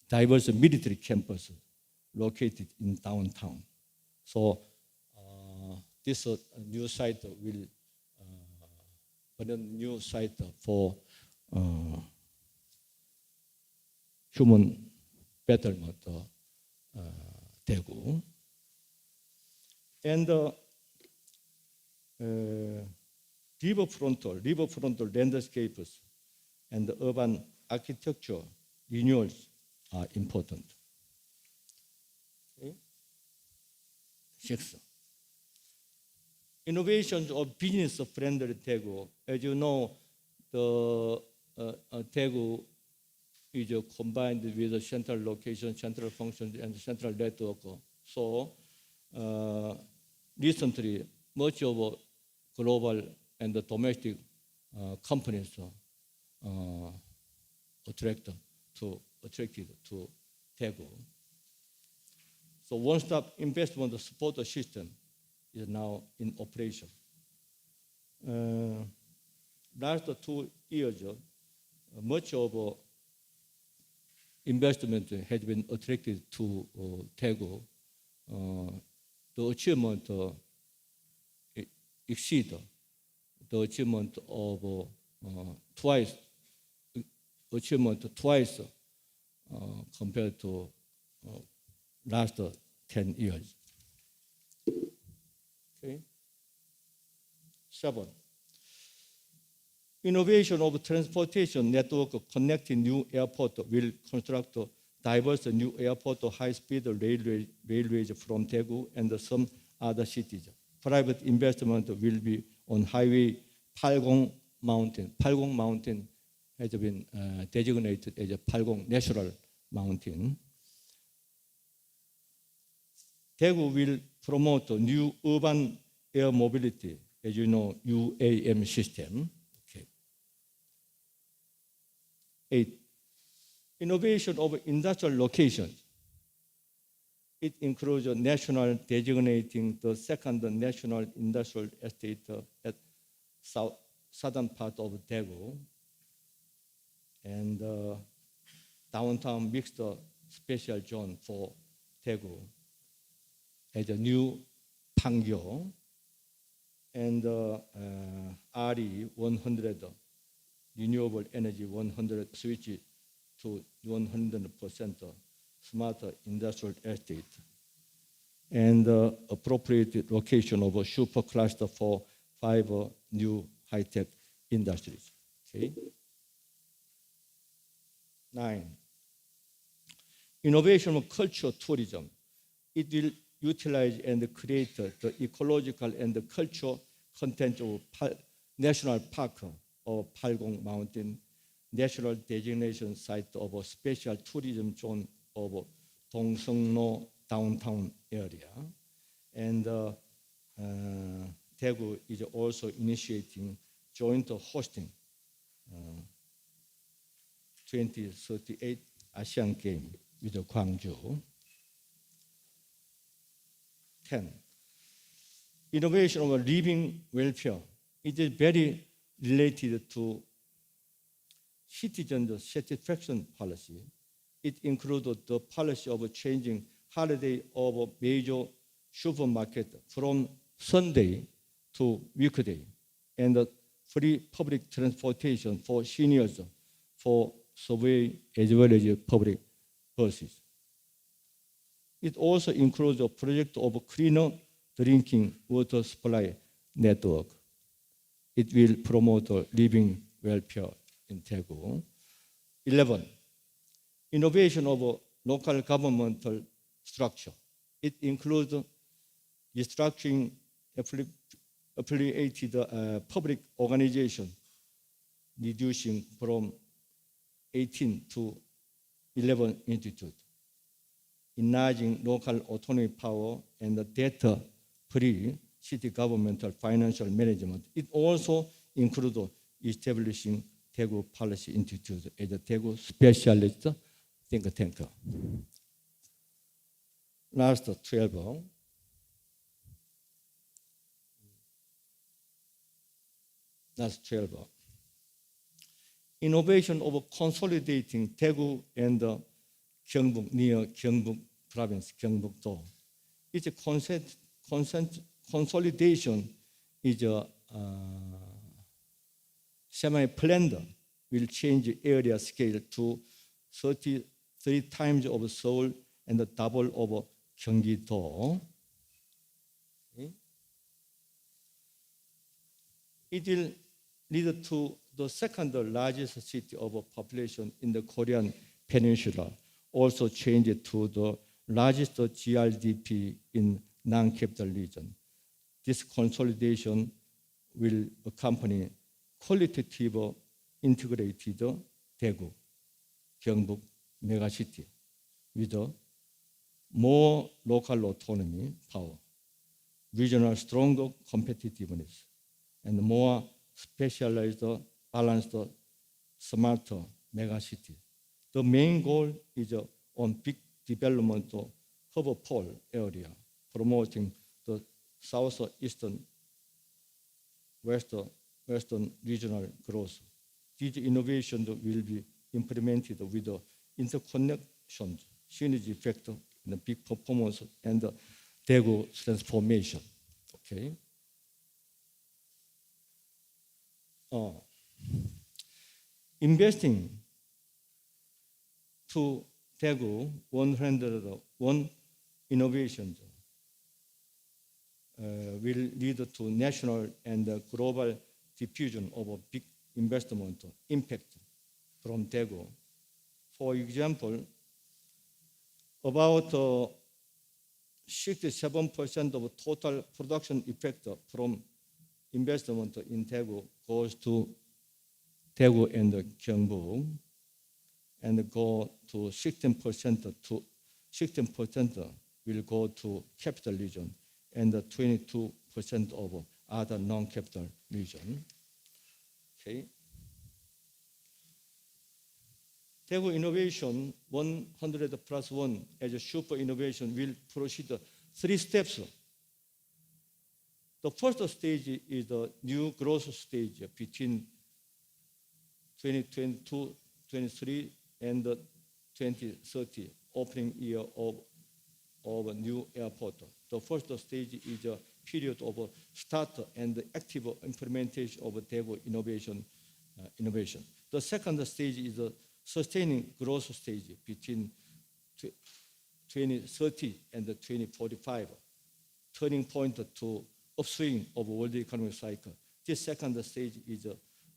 diverse military campus located in downtown. So this new site will a new site for human betterment Daegu. And riverfrontal landscapes and urban architecture renewals are important. Okay. 6. Innovations of business-friendly Daegu. As you know, the Daegu is combined with a central location, central functions, and central network. So recently, much of global and the domestic companies attracted to Daegu. So one-stop investment support system is now in operation. Last 2 years, much of investment has been attracted to Daegu. The achievement exceed the achievement of twice compared to last 10 years. Okay. 7. Innovation of transportation network connecting new airport will construct diverse new airport high-speed railways from Daegu and some other cities. Private investment will be on highway Palgong Mountain. Palgong Mountain has been designated as a Palgong National Mountain. Daegu will promote new urban air mobility, as you know, UAM system. Okay. 8. Innovation of industrial locations. It includes a national designating the second national industrial estate at southern part of Daegu and downtown mixed special zone for Daegu as a new Pangyo and RE 100 renewable energy 100 switch to 100% smarter industrial estate and appropriate location of a super cluster for 5 new high-tech industries. Okay. 9. Innovation of culture tourism. It will utilize and create the ecological and the cultural content of National Park of Palgong Mountain, national designation site of a special tourism zone of Dongseongno downtown area. And Daegu is also initiating joint hosting 2038 Asian Games with Gwangju. 10. Innovation of living welfare. It is very related to citizen satisfaction policy. It includes the policy of changing holiday of major supermarket from Sunday to weekday and free public transportation for seniors for subway as well as public buses. It also includes a project of cleaner drinking water supply network. It will promote living welfare in Daegu. 11. Innovation of local governmental structure. It includes restructuring affiliated public organization, reducing from 18 to 11 institutes, enlarging local autonomy power and the data-free city governmental financial management. It also includes establishing Daegu Policy Institute as a Daegu specialist think tank. Last 12. Innovation of consolidating Daegu and Gyeongbuk near Gyeongbuk province, Gyeongbuk-do. Its consolidation is a semi-planned, will change area scale to 33 times of Seoul and the double of Gyeonggi-do. Okay. It will lead to the second largest city of population in the Korean Peninsula, also change it to the largest GRDP in non-capital region. This consolidation will accompany qualitative integrated Daegu, Gyeongbuk megacity with more local autonomy power, regional stronger competitiveness, and more specialized, balanced, smarter megacity. The main goal is on big development hub pole area, promoting the southeastern western regional growth. These innovations will be implemented with the interconnection, synergy effect, and big performance, and the Daegu transformation. Okay. Investing to Daegu 101 innovations will lead to national and global diffusion of a big investment impact from Daegu. For example, about 67% of total production effect from investment in Daegu goes to Daegu and Gyeongbuk, and go to 16% will go to capital region, and 22% of other non-capital region. Okay. Daegu Innovation 100+1 as a super innovation will proceed 3 steps. The first stage is the new growth stage between 2022, 23, and 2030, opening year of a new airport. The first stage is a period of start and active implementation of Daegu innovation. The second stage is a sustaining growth stage between 2030 and 2045, turning point to upswing of world economic cycle. This second stage is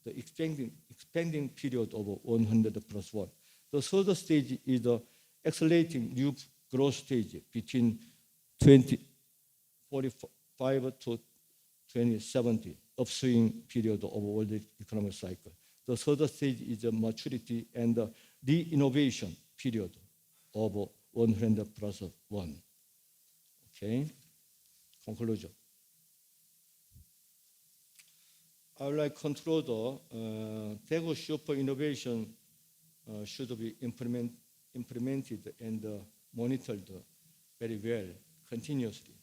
the expanding period of 100+1. The third stage is the accelerating new growth stage between 2045 to 2070, upswing period of world economic cycle. The third stage is the maturity and the re-innovation period of 100+1. Okay, conclusion. I would like to conclude Daegu super innovation should be implemented and monitored very well, continuously.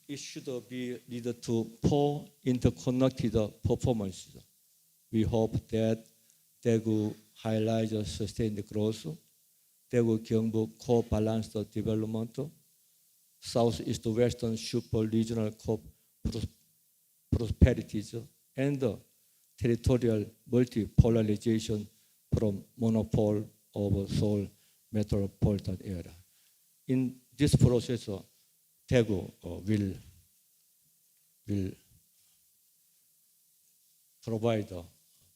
It should be lead to 4 interconnected performances. We hope that Daegu highlights sustained growth, Daegu Gyeongbuk co-balanced development, Southeast Western super regional prosperities, and territorial multipolarization from monopole of Seoul metropolitan area. In this process, Daegu will provide a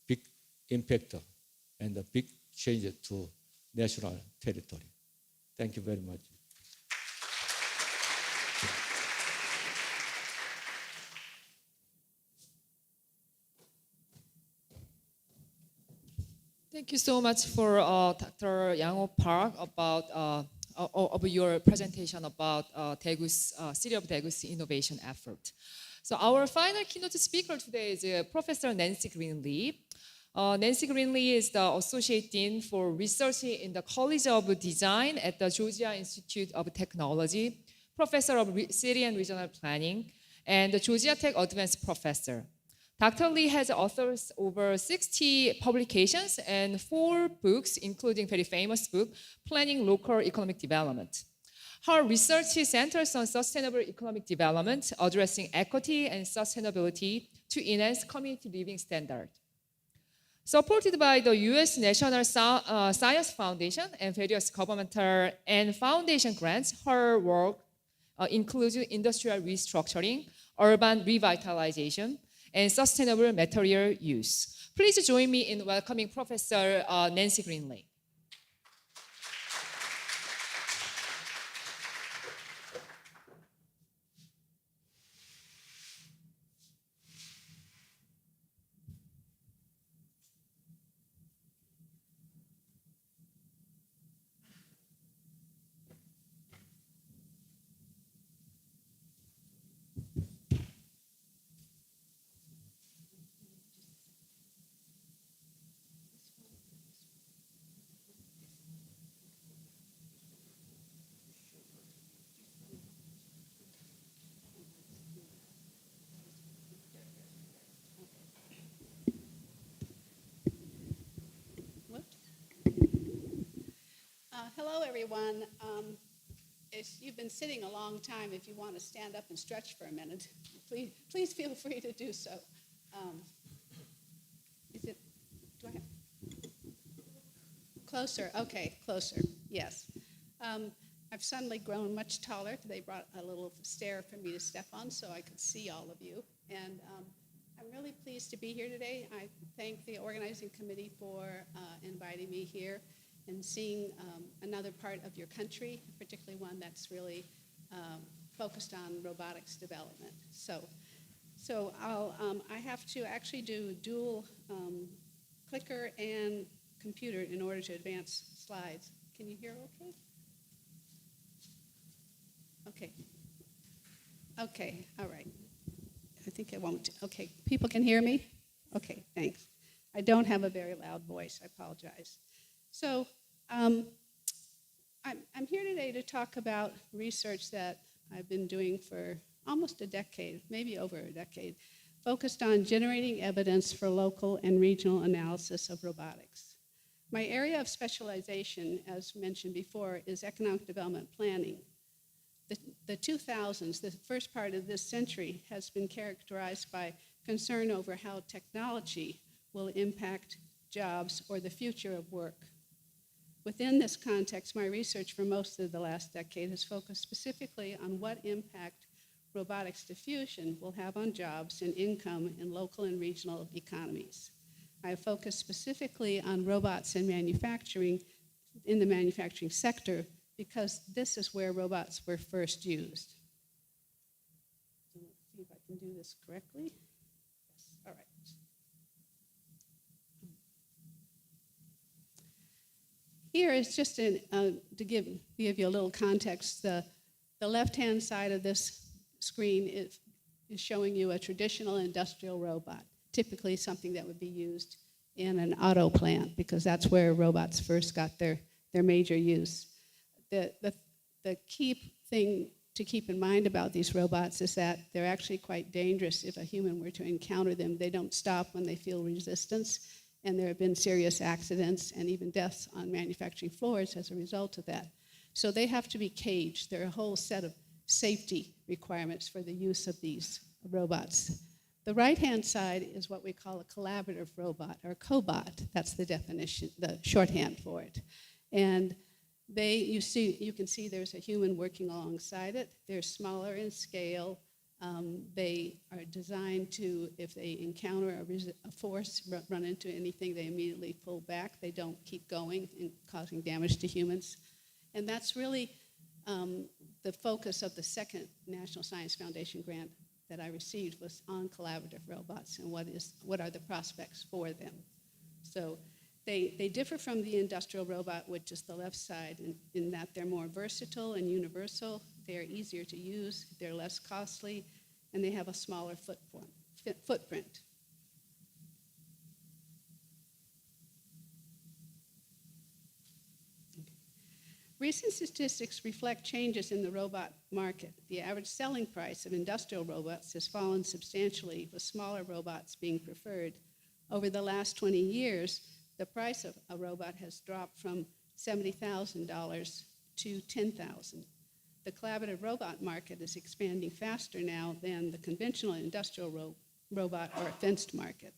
big impact and a big change to national territory. Thank you very much. Thank you so much for Dr. Yang-ho Park about of your presentation about Daegu's City of Daegu's innovation effort. So our final keynote speaker today is Professor Nancey Greenlee. Nancey Greenlee is the Associate Dean for Research in the College of Design at the Georgia Institute of Technology, Professor of City and Regional Planning, and the Georgia Tech Advanced Professor. Dr. Leigh has authored over 60 publications and 4 books, including very famous book, Planning Local Economic Development. Her research centers on sustainable economic development, addressing equity and sustainability to enhance community living standard. Supported by the U.S. National Science Foundation and various governmental and foundation grants, her work includes industrial restructuring, urban revitalization, and sustainable material use. Please join me in welcoming Professor Nancey Leigh. Hello, everyone. You've been sitting a long time. If you want to stand up and stretch for a minute, please feel free to do so. Do I have? Closer, okay, closer, yes. I've suddenly grown much taller. They brought a little stair for me to step on so I could see all of you. And I'm really pleased to be here today. I thank the organizing committee for inviting me here and seeing another part of your country, particularly one that's really focused on robotics development. So I have to actually do dual clicker and computer in order to advance slides. Can you hear okay? Okay. Okay, all right. I think I won't. Okay, people can hear me? Okay, thanks. I don't have a very loud voice, I apologize. So I'm here today to talk about research that I've been doing for almost a decade, maybe over a decade, focused on generating evidence for local and regional analysis of robotics. My area of specialization, as mentioned before, is economic development planning. The 2000s, the first part of this century, has been characterized by concern over how technology will impact jobs or the future of work. Within this context, my research for most of the last decade has focused specifically on what impact robotics diffusion will have on jobs and income in local and regional economies. I have focused specifically on robots in manufacturing, in the manufacturing sector, because this is where robots were first used. So let's see if I can do this correctly. Yes, all right. Here is just to give you a little context. The left-hand side of this screen is showing you a traditional industrial robot, typically something that would be used in an auto plant, because that's where robots first got their major use. The key thing to keep in mind about these robots is that they're actually quite dangerous. If a human were to encounter them, they don't stop when they feel resistance, and there have been serious accidents and even deaths on manufacturing floors as a result of that. So they have to be caged. There are a whole set of safety requirements for the use of these robots. The right-hand side is what we call a collaborative robot, or cobot. That's the definition, the shorthand for it. And you can see there's a human working alongside it. They're smaller in scale. They are designed to, if they encounter a force, run into anything, they immediately pull back. They don't keep going and causing damage to humans. And that's really the focus of the second National Science Foundation grant that I received, was on collaborative robots and what are the prospects for them. So they differ from the industrial robot, which is the left side, in that they're more versatile and universal. They're easier to use, they're less costly, and they have a smaller footprint. Recent statistics reflect changes in the robot market. The average selling price of industrial robots has fallen substantially, with smaller robots being preferred. Over the last 20 years, the price of a robot has dropped from $70,000 to $10,000. The collaborative robot market is expanding faster now than the conventional industrial robot or fenced market.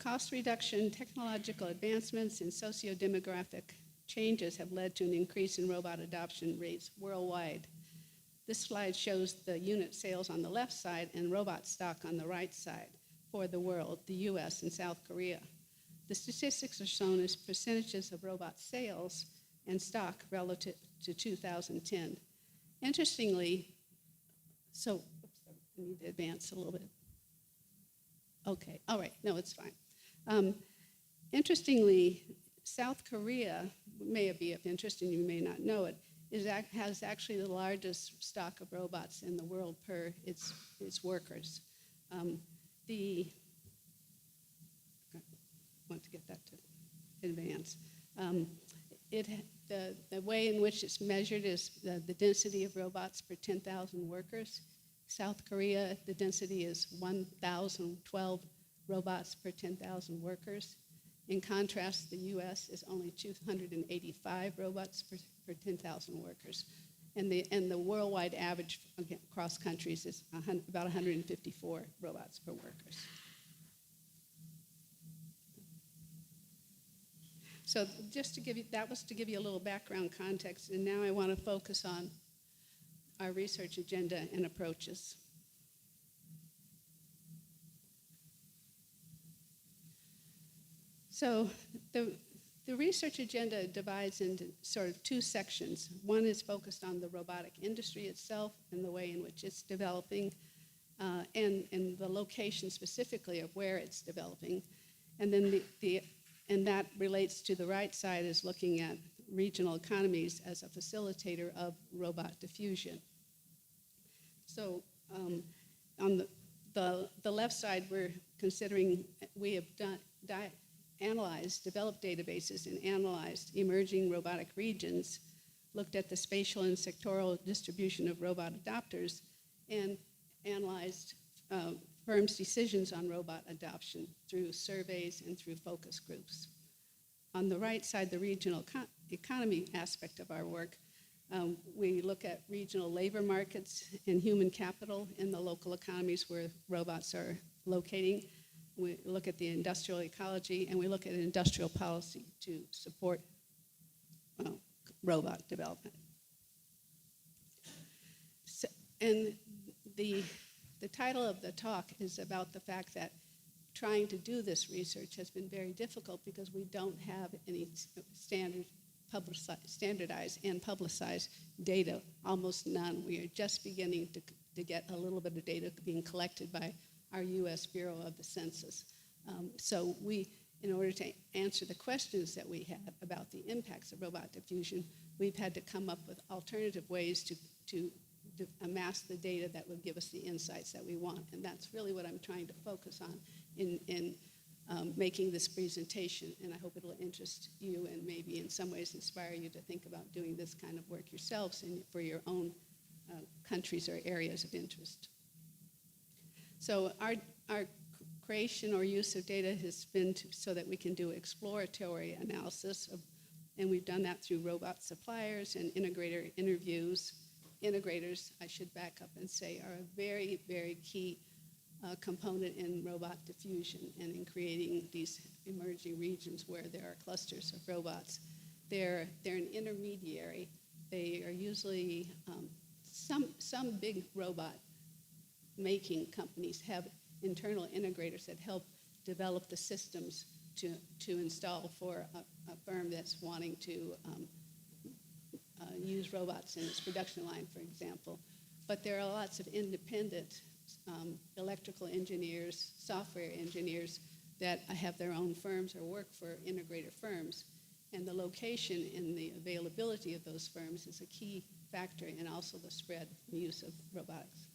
Cost reduction, technological advancements, and socio-demographic changes have led to an increase in robot adoption rates worldwide. This slide shows the unit sales on the left side and robot stock on the right side for the world, the US and South Korea. The statistics are shown as percentages of robot sales and stock relative to 2010. Interestingly, I need to advance a little bit. Okay, all right, no, it's fine. Interestingly, South Korea may be of interest, and you may not know it, has actually the largest stock of robots in the world per its workers. I want to get that to advance. The way in which it's measured is the density of robots per 10,000 workers. South Korea, the density is 1,012 robots per 10,000 workers. In contrast, the US is only 285 robots per 10,000 workers. And the worldwide average across countries is about 154 robots per workers. So just to give you, that was to give you a little background context, and now I want to focus on our research agenda and approaches. So the research agenda divides into sort of two sections. One is focused on the robotic industry itself and the way in which it's developing, and the location specifically of where it's developing. And then and that relates to the right side is looking at regional economies as a facilitator of robot diffusion. So on the left side, we're considering, we have developed databases and analyzed emerging robotic regions, looked at the spatial and sectoral distribution of robot adopters, and analyzed firms' decisions on robot adoption through surveys and through focus groups. On the right side, the regional economy aspect of our work, we look at regional labor markets and human capital in the local economies where robots are locating. We look at the industrial ecology, and we look at industrial policy to support robot development. So, and the title of the talk is about the fact that trying to do this research has been very difficult because we don't have any standardized and publicized data, almost none. We are just beginning to get a little bit of data being collected by our U.S. Bureau of the Census. So we, in order to answer the questions that we had about the impacts of robot diffusion, we've had to come up with alternative ways to amass the data that would give us the insights that we want. And that's really what I'm trying to focus on in making this presentation. And I hope it'll interest you and maybe in some ways inspire you to think about doing this kind of work yourselves and for your own countries or areas of interest. So our creation or use of data has been so that we can do exploratory analysis, and we've done that through robot suppliers and integrator interviews. Integrators, I should back up and say, are a very, very key component in robot diffusion and in creating these emerging regions where there are clusters of robots. They're an intermediary. They are usually some big robot making companies have internal integrators that help develop the systems to install for a firm that's wanting to use robots in its production line, for example. But there are lots of independent electrical engineers, software engineers that have their own firms or work for integrator firms. And the location and the availability of those firms is a key factor, and also the spread and use of robotics.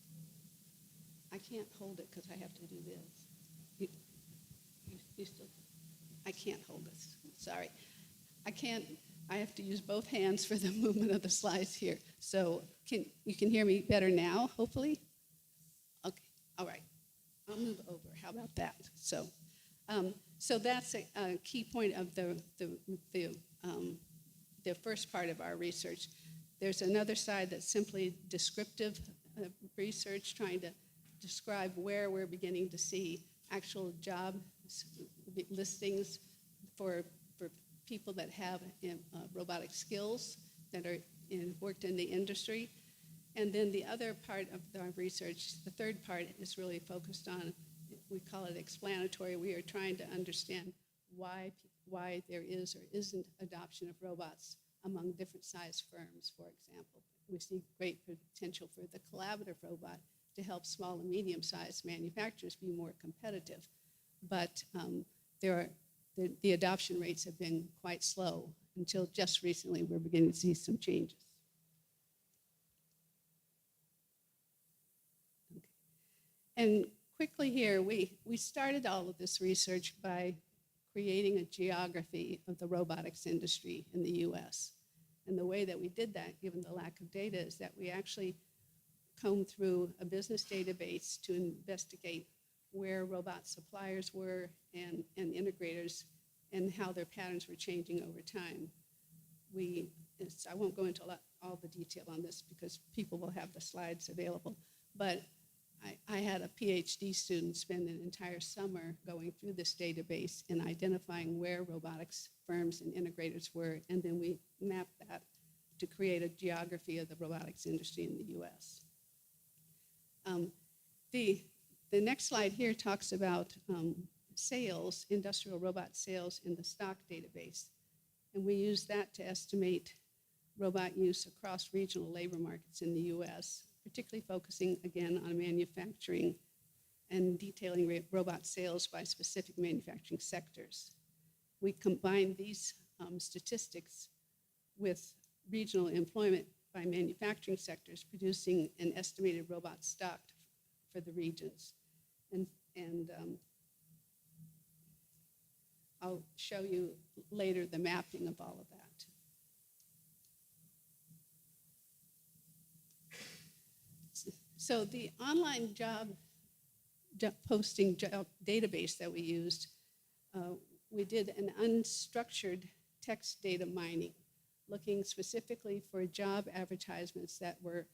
I can't hold it because I have to do this. I can't hold this, sorry. I have to use both hands for the movement of the slides here. So you can hear me better now, hopefully? Okay, all right. I'll move over, how about that? So that's a key point of the first part of our research. There's another side that's simply descriptive research, trying to describe where we're beginning to see actual jobs listings for people that have robotic skills that are worked in the industry. And then the other part of our research, the third part, is really focused on, we call it explanatory. We are trying to understand why there is or isn't adoption of robots among different size firms, for example. We see great potential for the collaborative robot to help small and medium-sized manufacturers be more competitive. But the adoption rates have been quite slow until just recently we're beginning to see some changes. Okay. And quickly here, we started all of this research by creating a geography of the robotics industry in the US. And the way that we did that, given the lack of data, is that we actually combed through a business database to investigate where robot suppliers were and integrators and how their patterns were changing over time. I won't go into all the detail on this because people will have the slides available, but I had a PhD student spend an entire summer going through this database and identifying where robotics firms and integrators were, and then we mapped that to create a geography of the robotics industry in the US. The next slide here talks about sales, industrial robot sales in the stock database. And we use that to estimate robot use across regional labor markets in the US, particularly focusing again on manufacturing and detailing robot sales by specific manufacturing sectors. We combine these statistics with regional employment by manufacturing sectors, producing an estimated robot stock for the regions. And I'll show you later the mapping of all of that. So the online job posting database that we used, we did an unstructured text data mining, looking specifically for job advertisements that were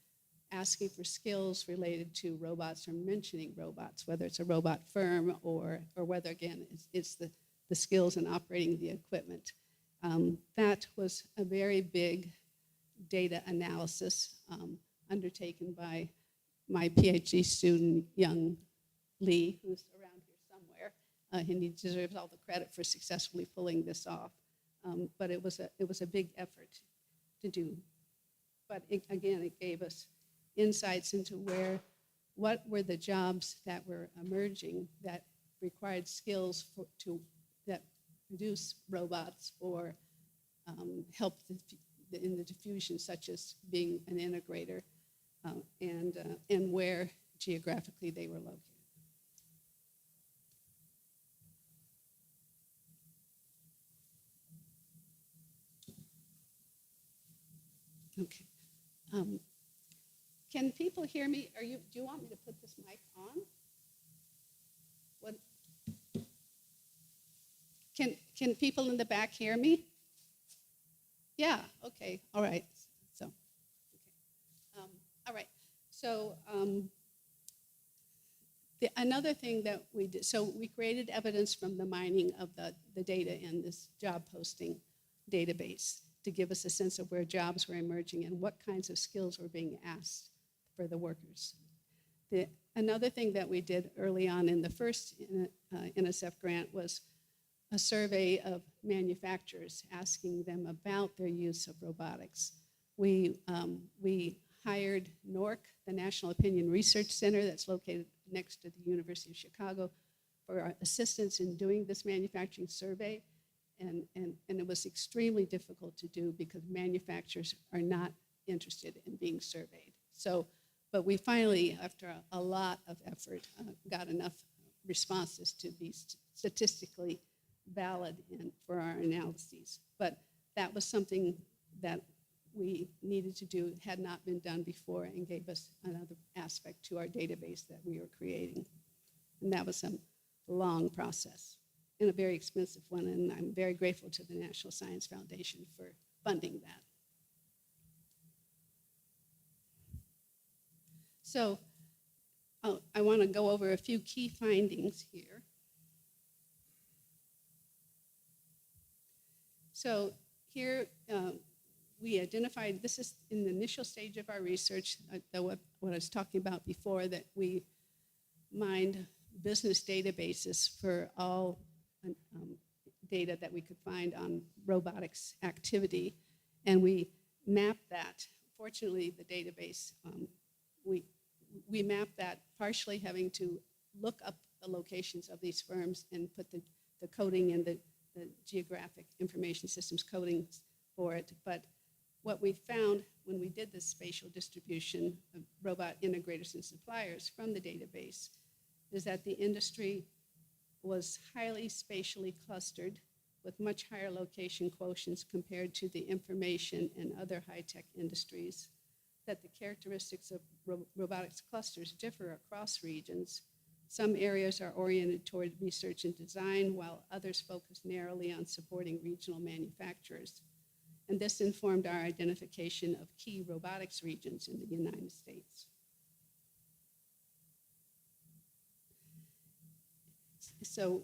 asking for skills related to robots or mentioning robots, whether it's a robot firm or whether, again, it's the skills in operating the equipment. That was a very big data analysis undertaken by my PhD student, young Leigh, who's around here somewhere, and he deserves all the credit for successfully pulling this off. But it was a big effort to do. But again, it gave us insights into what were the jobs that were emerging that required skills that produce robots or help in the diffusion, such as being an integrator, and where geographically they were located. Okay. Can people hear me? Do you want me to put this mic on? What? Can people in the back hear me? Yeah. Okay. All right. So. Okay. All right. So another thing that we did. So we created evidence from the mining of the data in this job posting database to give us a sense of where jobs were emerging and what kinds of skills were being asked for the workers. Another thing that we did early on in the first NSF grant was a survey of manufacturers, asking them about their use of robotics. We hired NORC, the National Opinion Research Center that's located next to the University of Chicago, for our assistance in doing this manufacturing survey. And it was extremely difficult to do because manufacturers are not interested in being surveyed. So, but we finally, after a lot of effort, got enough responses to be statistically valid for our analyses. But that was something that we needed to do, had not been done before, and gave us another aspect to our database that we were creating. And that was a long process and a very expensive one, and I'm very grateful to the National Science Foundation for funding that. So I want to go over a few key findings here. So here we identified, this is in the initial stage of our research, what I was talking about before, that we mined business databases for all data that we could find on robotics activity. And we mapped that. Fortunately, the database, we mapped that partially having to look up the locations of these firms and put the coding in the geographic information systems coding for it. But what we found when we did this spatial distribution of robot integrators and suppliers from the database is that the industry was highly spatially clustered with much higher location quotients compared to the information and other high-tech industries, that the characteristics of robotics clusters differ across regions. Some areas are oriented toward research and design, while others focus narrowly on supporting regional manufacturers. And this informed our identification of key robotics regions in the United States. So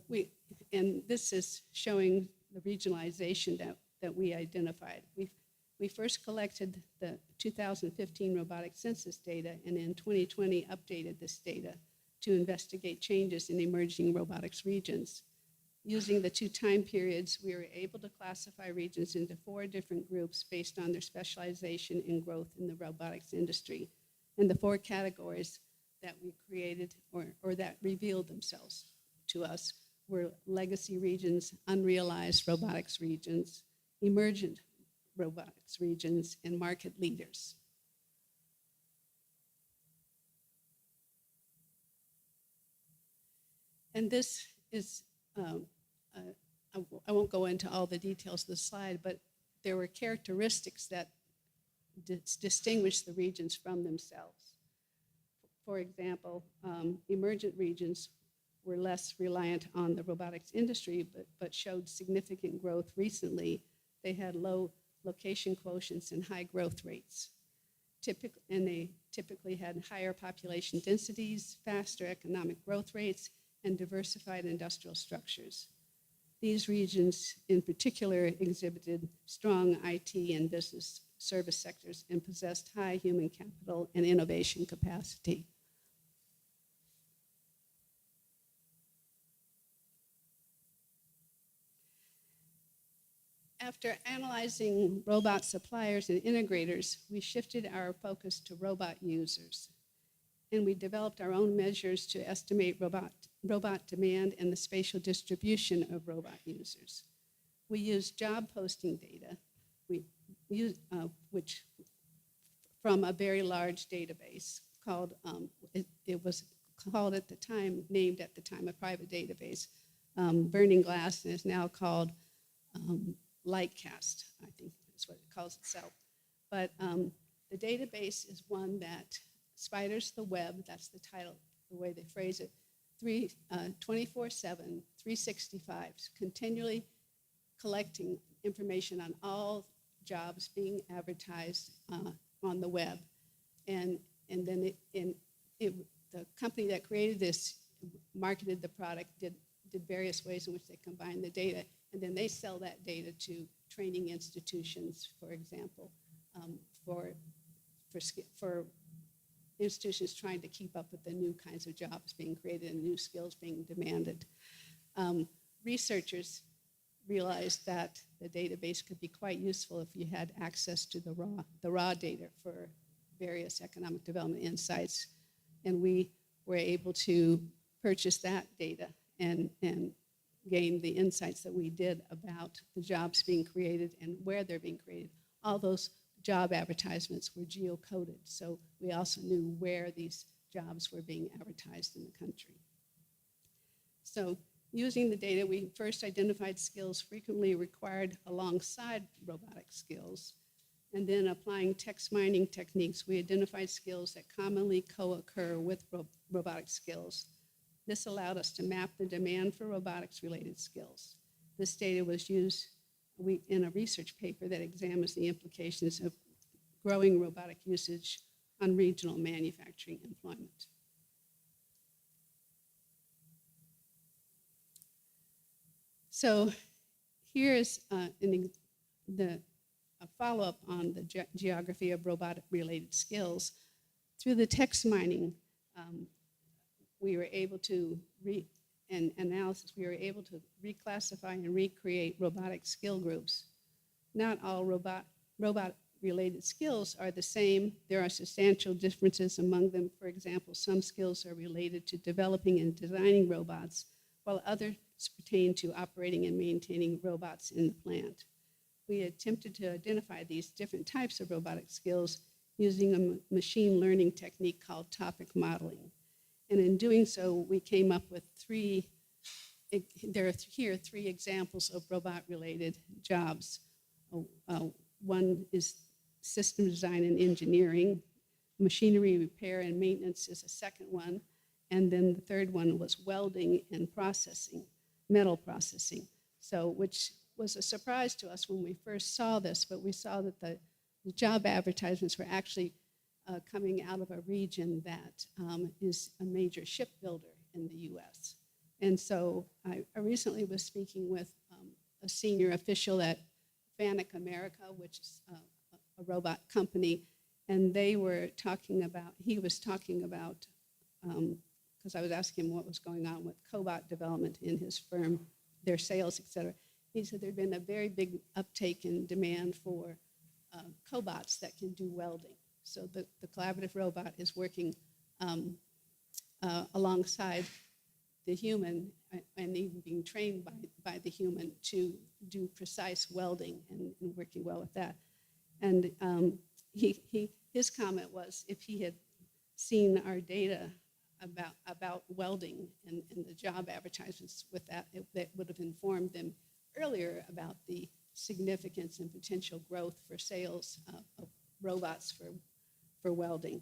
and this is showing the regionalization that we identified. We first collected the 2015 robotic census data, and in 2020 updated this data to investigate changes in emerging robotics regions. Using the two time periods, we were able to classify regions into 4 different groups based on their specialization and growth in the robotics industry. And the 4 categories that we created or that revealed themselves to us were legacy regions, unrealized robotics regions, emergent robotics regions, and market leaders. And this is, I won't go into all the details of the slide, but there were characteristics that distinguish the regions from themselves. For example, emergent regions were less reliant on the robotics industry, but showed significant growth recently. They had low location quotients and high growth rates. And they typically had higher population densities, faster economic growth rates, and diversified industrial structures. These regions in particular exhibited strong IT and business service sectors and possessed high human capital and innovation capacity. After analyzing robot suppliers and integrators, we shifted our focus to robot users. And we developed our own measures to estimate robot demand and the spatial distribution of robot users. We used job posting data, which from a very large database called, it was called at the time, named at the time, a private database, Burning Glass, and is now called Lightcast, I think is what it calls itself. But the database is one that spiders the web, that's the title, the way they phrase it, 24/7, 365, continually collecting information on all jobs being advertised on the web. And then the company that created this marketed the product, did various ways in which they combined the data, and then they sell that data to training institutions, for example, for institutions trying to keep up with the new kinds of jobs being created and new skills being demanded. Researchers realized that the database could be quite useful if you had access to the raw data for various economic development insights. And we were able to purchase that data and gain the insights that we did about the jobs being created and where they're being created. All those job advertisements were geocoded, so we also knew where these jobs were being advertised in the country. So using the data, we first identified skills frequently required alongside robotic skills, and then applying text mining techniques, we identified skills that commonly co-occur with robotic skills. This allowed us to map the demand for robotics-related skills. This data was used in a research paper that examines the implications of growing robotic usage on regional manufacturing employment. So here is a follow-up on the geography of robotic-related skills. Through the text mining, we were able to analysis, we were able to reclassify and recreate robotic skill groups. Not all robot-related skills are the same. There are substantial differences among them. For example, some skills are related to developing and designing robots, while others pertain to operating and maintaining robots in the plant. We attempted to identify these different types of robotic skills using a machine learning technique called topic modeling. And in doing so, we came up with three examples of robot-related jobs. One is system design and engineering. Machinery repair and maintenance is a second one. And then the third one was welding and processing, metal processing. So, which was a surprise to us when we first saw this, but we saw that the job advertisements were actually coming out of a region that is a major shipbuilder in the US. And so I recently was speaking with a senior official at Fanuc America, which is a robot company, and he was talking about, because I was asking him what was going on with cobot development in his firm, their sales, et cetera. He said there'd been a very big uptake in demand for cobots that can do welding. So the collaborative robot is working alongside the human and even being trained by the human to do precise welding and working well with that. And his comment was if he had seen our data about welding and the job advertisements with that, that would have informed them earlier about the significance and potential growth for sales of robots for welding.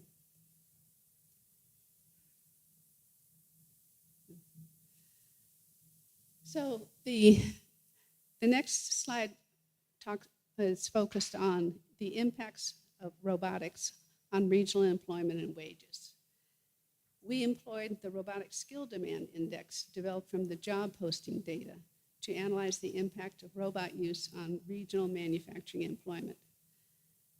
So the next slide is focused on the impacts of robotics on regional employment and wages. We employed the Robotic Skill Demand Index developed from the job posting data to analyze the impact of robot use on regional manufacturing employment.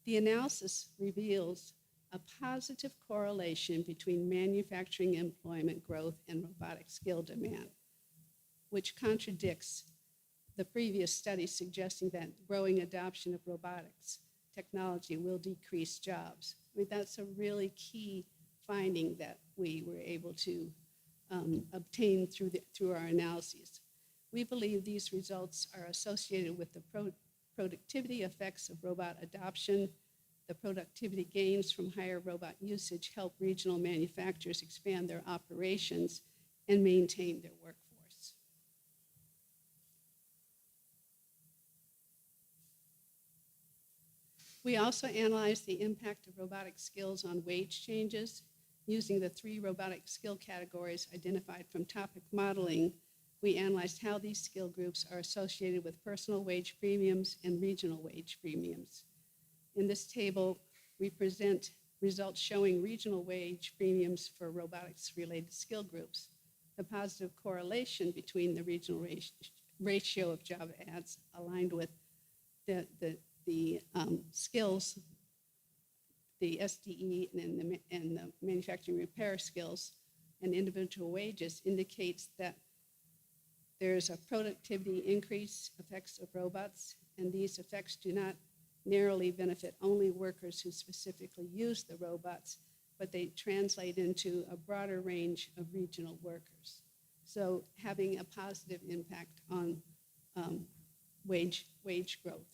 The analysis reveals a positive correlation between manufacturing employment growth and robotic skill demand, which contradicts the previous study suggesting that growing adoption of robotics technology will decrease jobs. I mean, that's a really key finding that we were able to obtain through our analyses. We believe these results are associated with the productivity effects of robot adoption. The productivity gains from higher robot usage help regional manufacturers expand their operations and maintain their workforce. We also analyzed the impact of robotic skills on wage changes. Using the 3 robotic skill categories identified from topic modeling, we analyzed how these skill groups are associated with personal wage premiums and regional wage premiums. In this table, we present results showing regional wage premiums for robotics-related skill groups. The positive correlation between the regional ratio of job ads aligned with the skills, the SDE and the manufacturing repair skills and individual wages indicates that there's a productivity increase effects of robots, and these effects do not narrowly benefit only workers who specifically use the robots, but they translate into a broader range of regional workers. So having a positive impact on wage growth.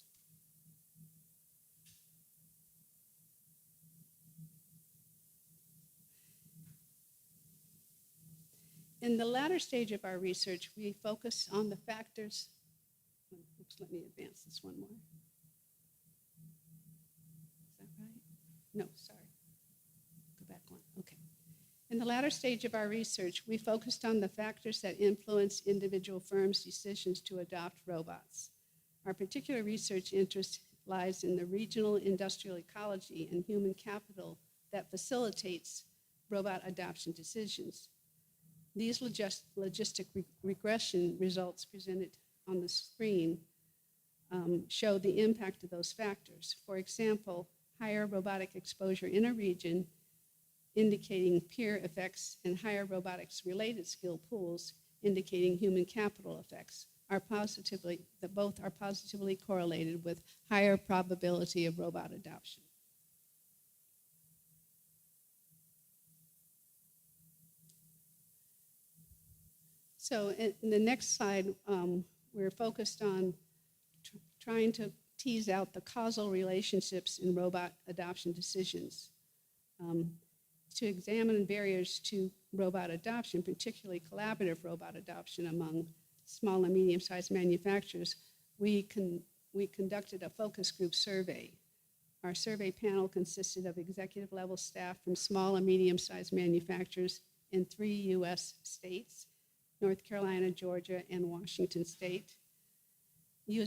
In the latter stage of our research, we focus on the factors. Oops, let me advance this one more. Is that right? No, sorry. Go back one. Okay. In the latter stage of our research, we focused on the factors that influence individual firms' decisions to adopt robots. Our particular research interest lies in the regional industrial ecology and human capital that facilitates robot adoption decisions. These logistic regression results presented on the screen show the impact of those factors. For example, higher robotic exposure in a region indicating peer effects and higher robotics-related skill pools indicating human capital effects both are positively correlated with higher probability of robot adoption. So in the next slide, we're focused on trying to tease out the causal relationships in robot adoption decisions. To examine barriers to robot adoption, particularly collaborative robot adoption among small and medium-sized manufacturers, we conducted a focus group survey. Our survey panel consisted of executive-level staff from small and medium-sized manufacturers in 3 U.S. states, North Carolina, Georgia, and Washington State. We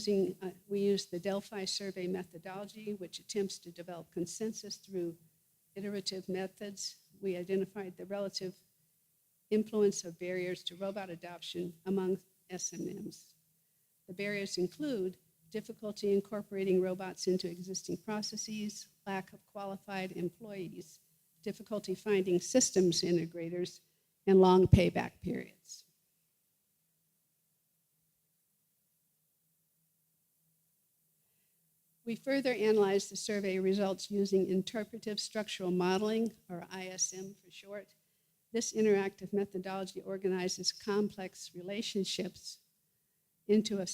used the Delphi survey methodology, which attempts to develop consensus through iterative methods. We identified the relative influence of barriers to robot adoption among SMMs. The barriers include difficulty incorporating robots into existing processes, lack of qualified employees, difficulty finding systems integrators, and long payback periods. We further analyzed the survey results using interpretive structural modeling, or ISM for short. This interactive methodology organizes complex relationships into a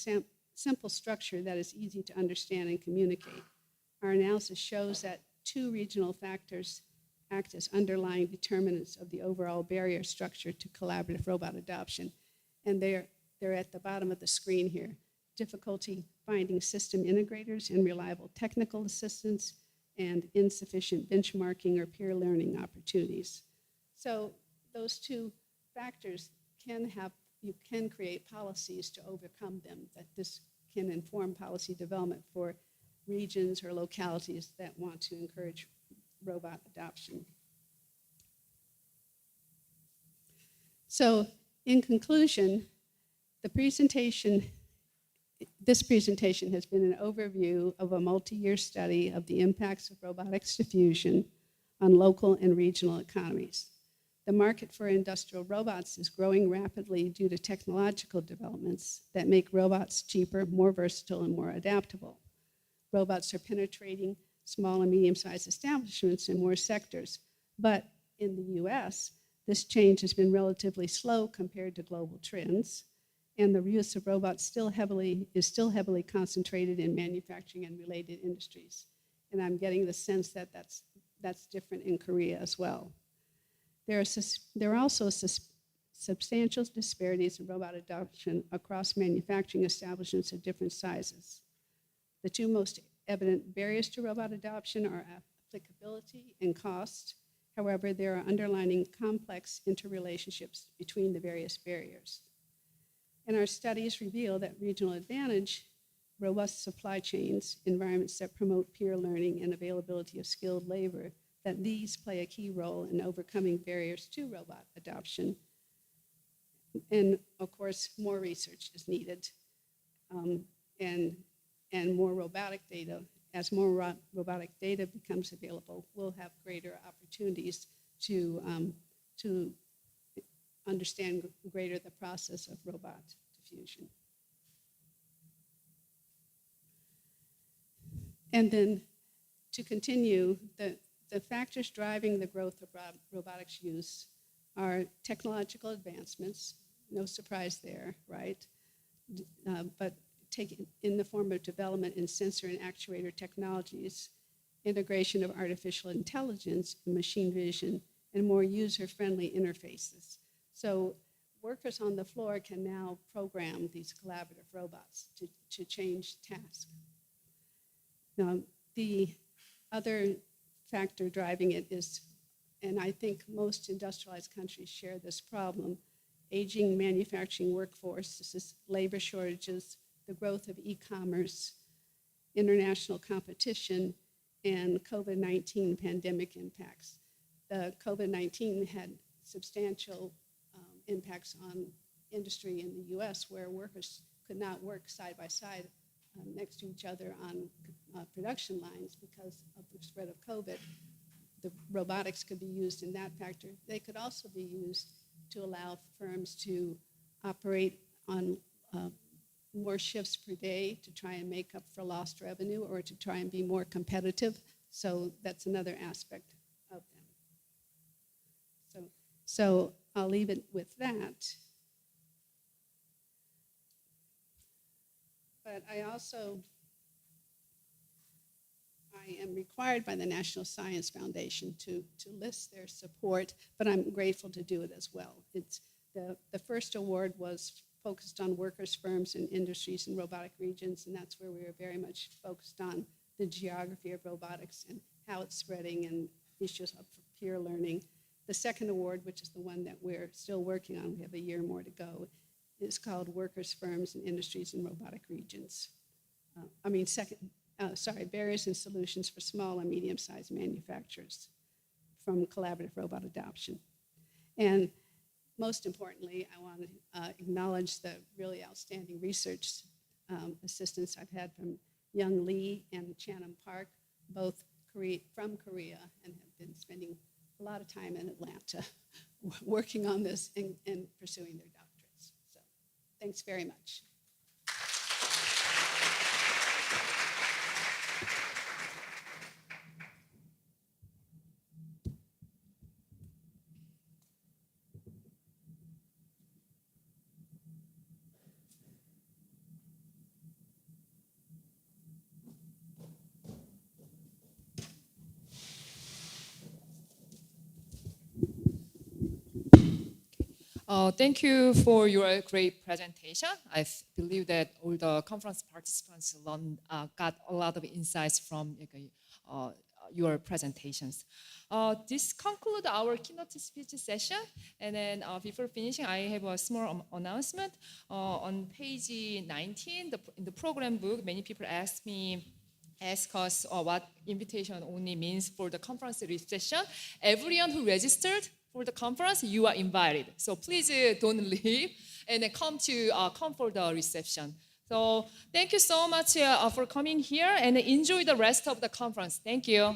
simple structure that is easy to understand and communicate. Our analysis shows that 2 regional factors act as underlying determinants of the overall barrier structure to collaborative robot adoption. And they're at the bottom of the screen here. Difficulty finding system integrators and reliable technical assistance, and insufficient benchmarking or peer learning opportunities. So those 2 factors you can create policies to overcome them, that this can inform policy development for regions or localities that want to encourage robot adoption. So in conclusion, this presentation has been an overview of a multi-year study of the impacts of robotics diffusion on local and regional economies. The market for industrial robots is growing rapidly due to technological developments that make robots cheaper, more versatile, and more adaptable. Robots are penetrating small and medium-sized establishments in more sectors, but in the US, this change has been relatively slow compared to global trends, and the use of robots is still heavily concentrated in manufacturing and related industries. And I'm getting the sense that that's different in Korea as well. There are also substantial disparities in robot adoption across manufacturing establishments of different sizes. The 2 most evident barriers to robot adoption are applicability and cost. However, there are underlying complex interrelationships between the various barriers. And our studies reveal that regional advantage, robust supply chains, environments that promote peer learning and availability of skilled labor, that these play a key role in overcoming barriers to robot adoption. And of course, more research is needed, and more robotic data. As more robotic data becomes available, we'll have greater opportunities to understand greater the process of robot diffusion. And then to continue, the factors driving the growth of robotics use are technological advancements, no surprise there, right? But taken in the form of development in sensor and actuator technologies, integration of artificial intelligence and machine vision, and more user-friendly interfaces. So workers on the floor can now program these collaborative robots to change tasks. Now, the other factor driving it is, and I think most industrialized countries share this problem, aging manufacturing workforce, this is labor shortages, the growth of e-commerce, international competition, and COVID-19 pandemic impacts. The COVID-19 had substantial impacts on industry in the US, where workers could not work side by side next to each other on production lines because of the spread of COVID. The robotics could be used in that factor. They could also be used to allow firms to operate on more shifts per day to try and make up for lost revenue or to try and be more competitive. So that's another aspect of them. So I'll leave it with that. But I am required by the National Science Foundation to list their support, but I'm grateful to do it as well. It's the first award was focused on workers, firms, and industries in robotic regions, and that's where we were very much focused on the geography of robotics and how it's spreading and issues of peer learning. The second award, which is the one that we're still working on, we have a year more to go, is called Workers, Firms, and Industries in Robotic Regions. Barriers and Solutions for Small and Medium-Sized Manufacturers from Collaborative Robot Adoption. And most importantly, I want to acknowledge the really outstanding research assistance I've had from young Leigh and Chanam Park, both from Korea, and have been spending a lot of time in Atlanta working on this and pursuing their doctorates. So thanks very much. Thank you for your great presentation. I believe that all the conference participants got a lot of insights from your presentations. This concludes our keynote speech session. And then before finishing, I have a small announcement. On page 19, in the program book, many people ask us what invitation only means for the conference reception. Everyone who registered for the conference, you are invited. So please don't leave and then come for the reception. So thank you so much for coming here and enjoy the rest of the conference. Thank you.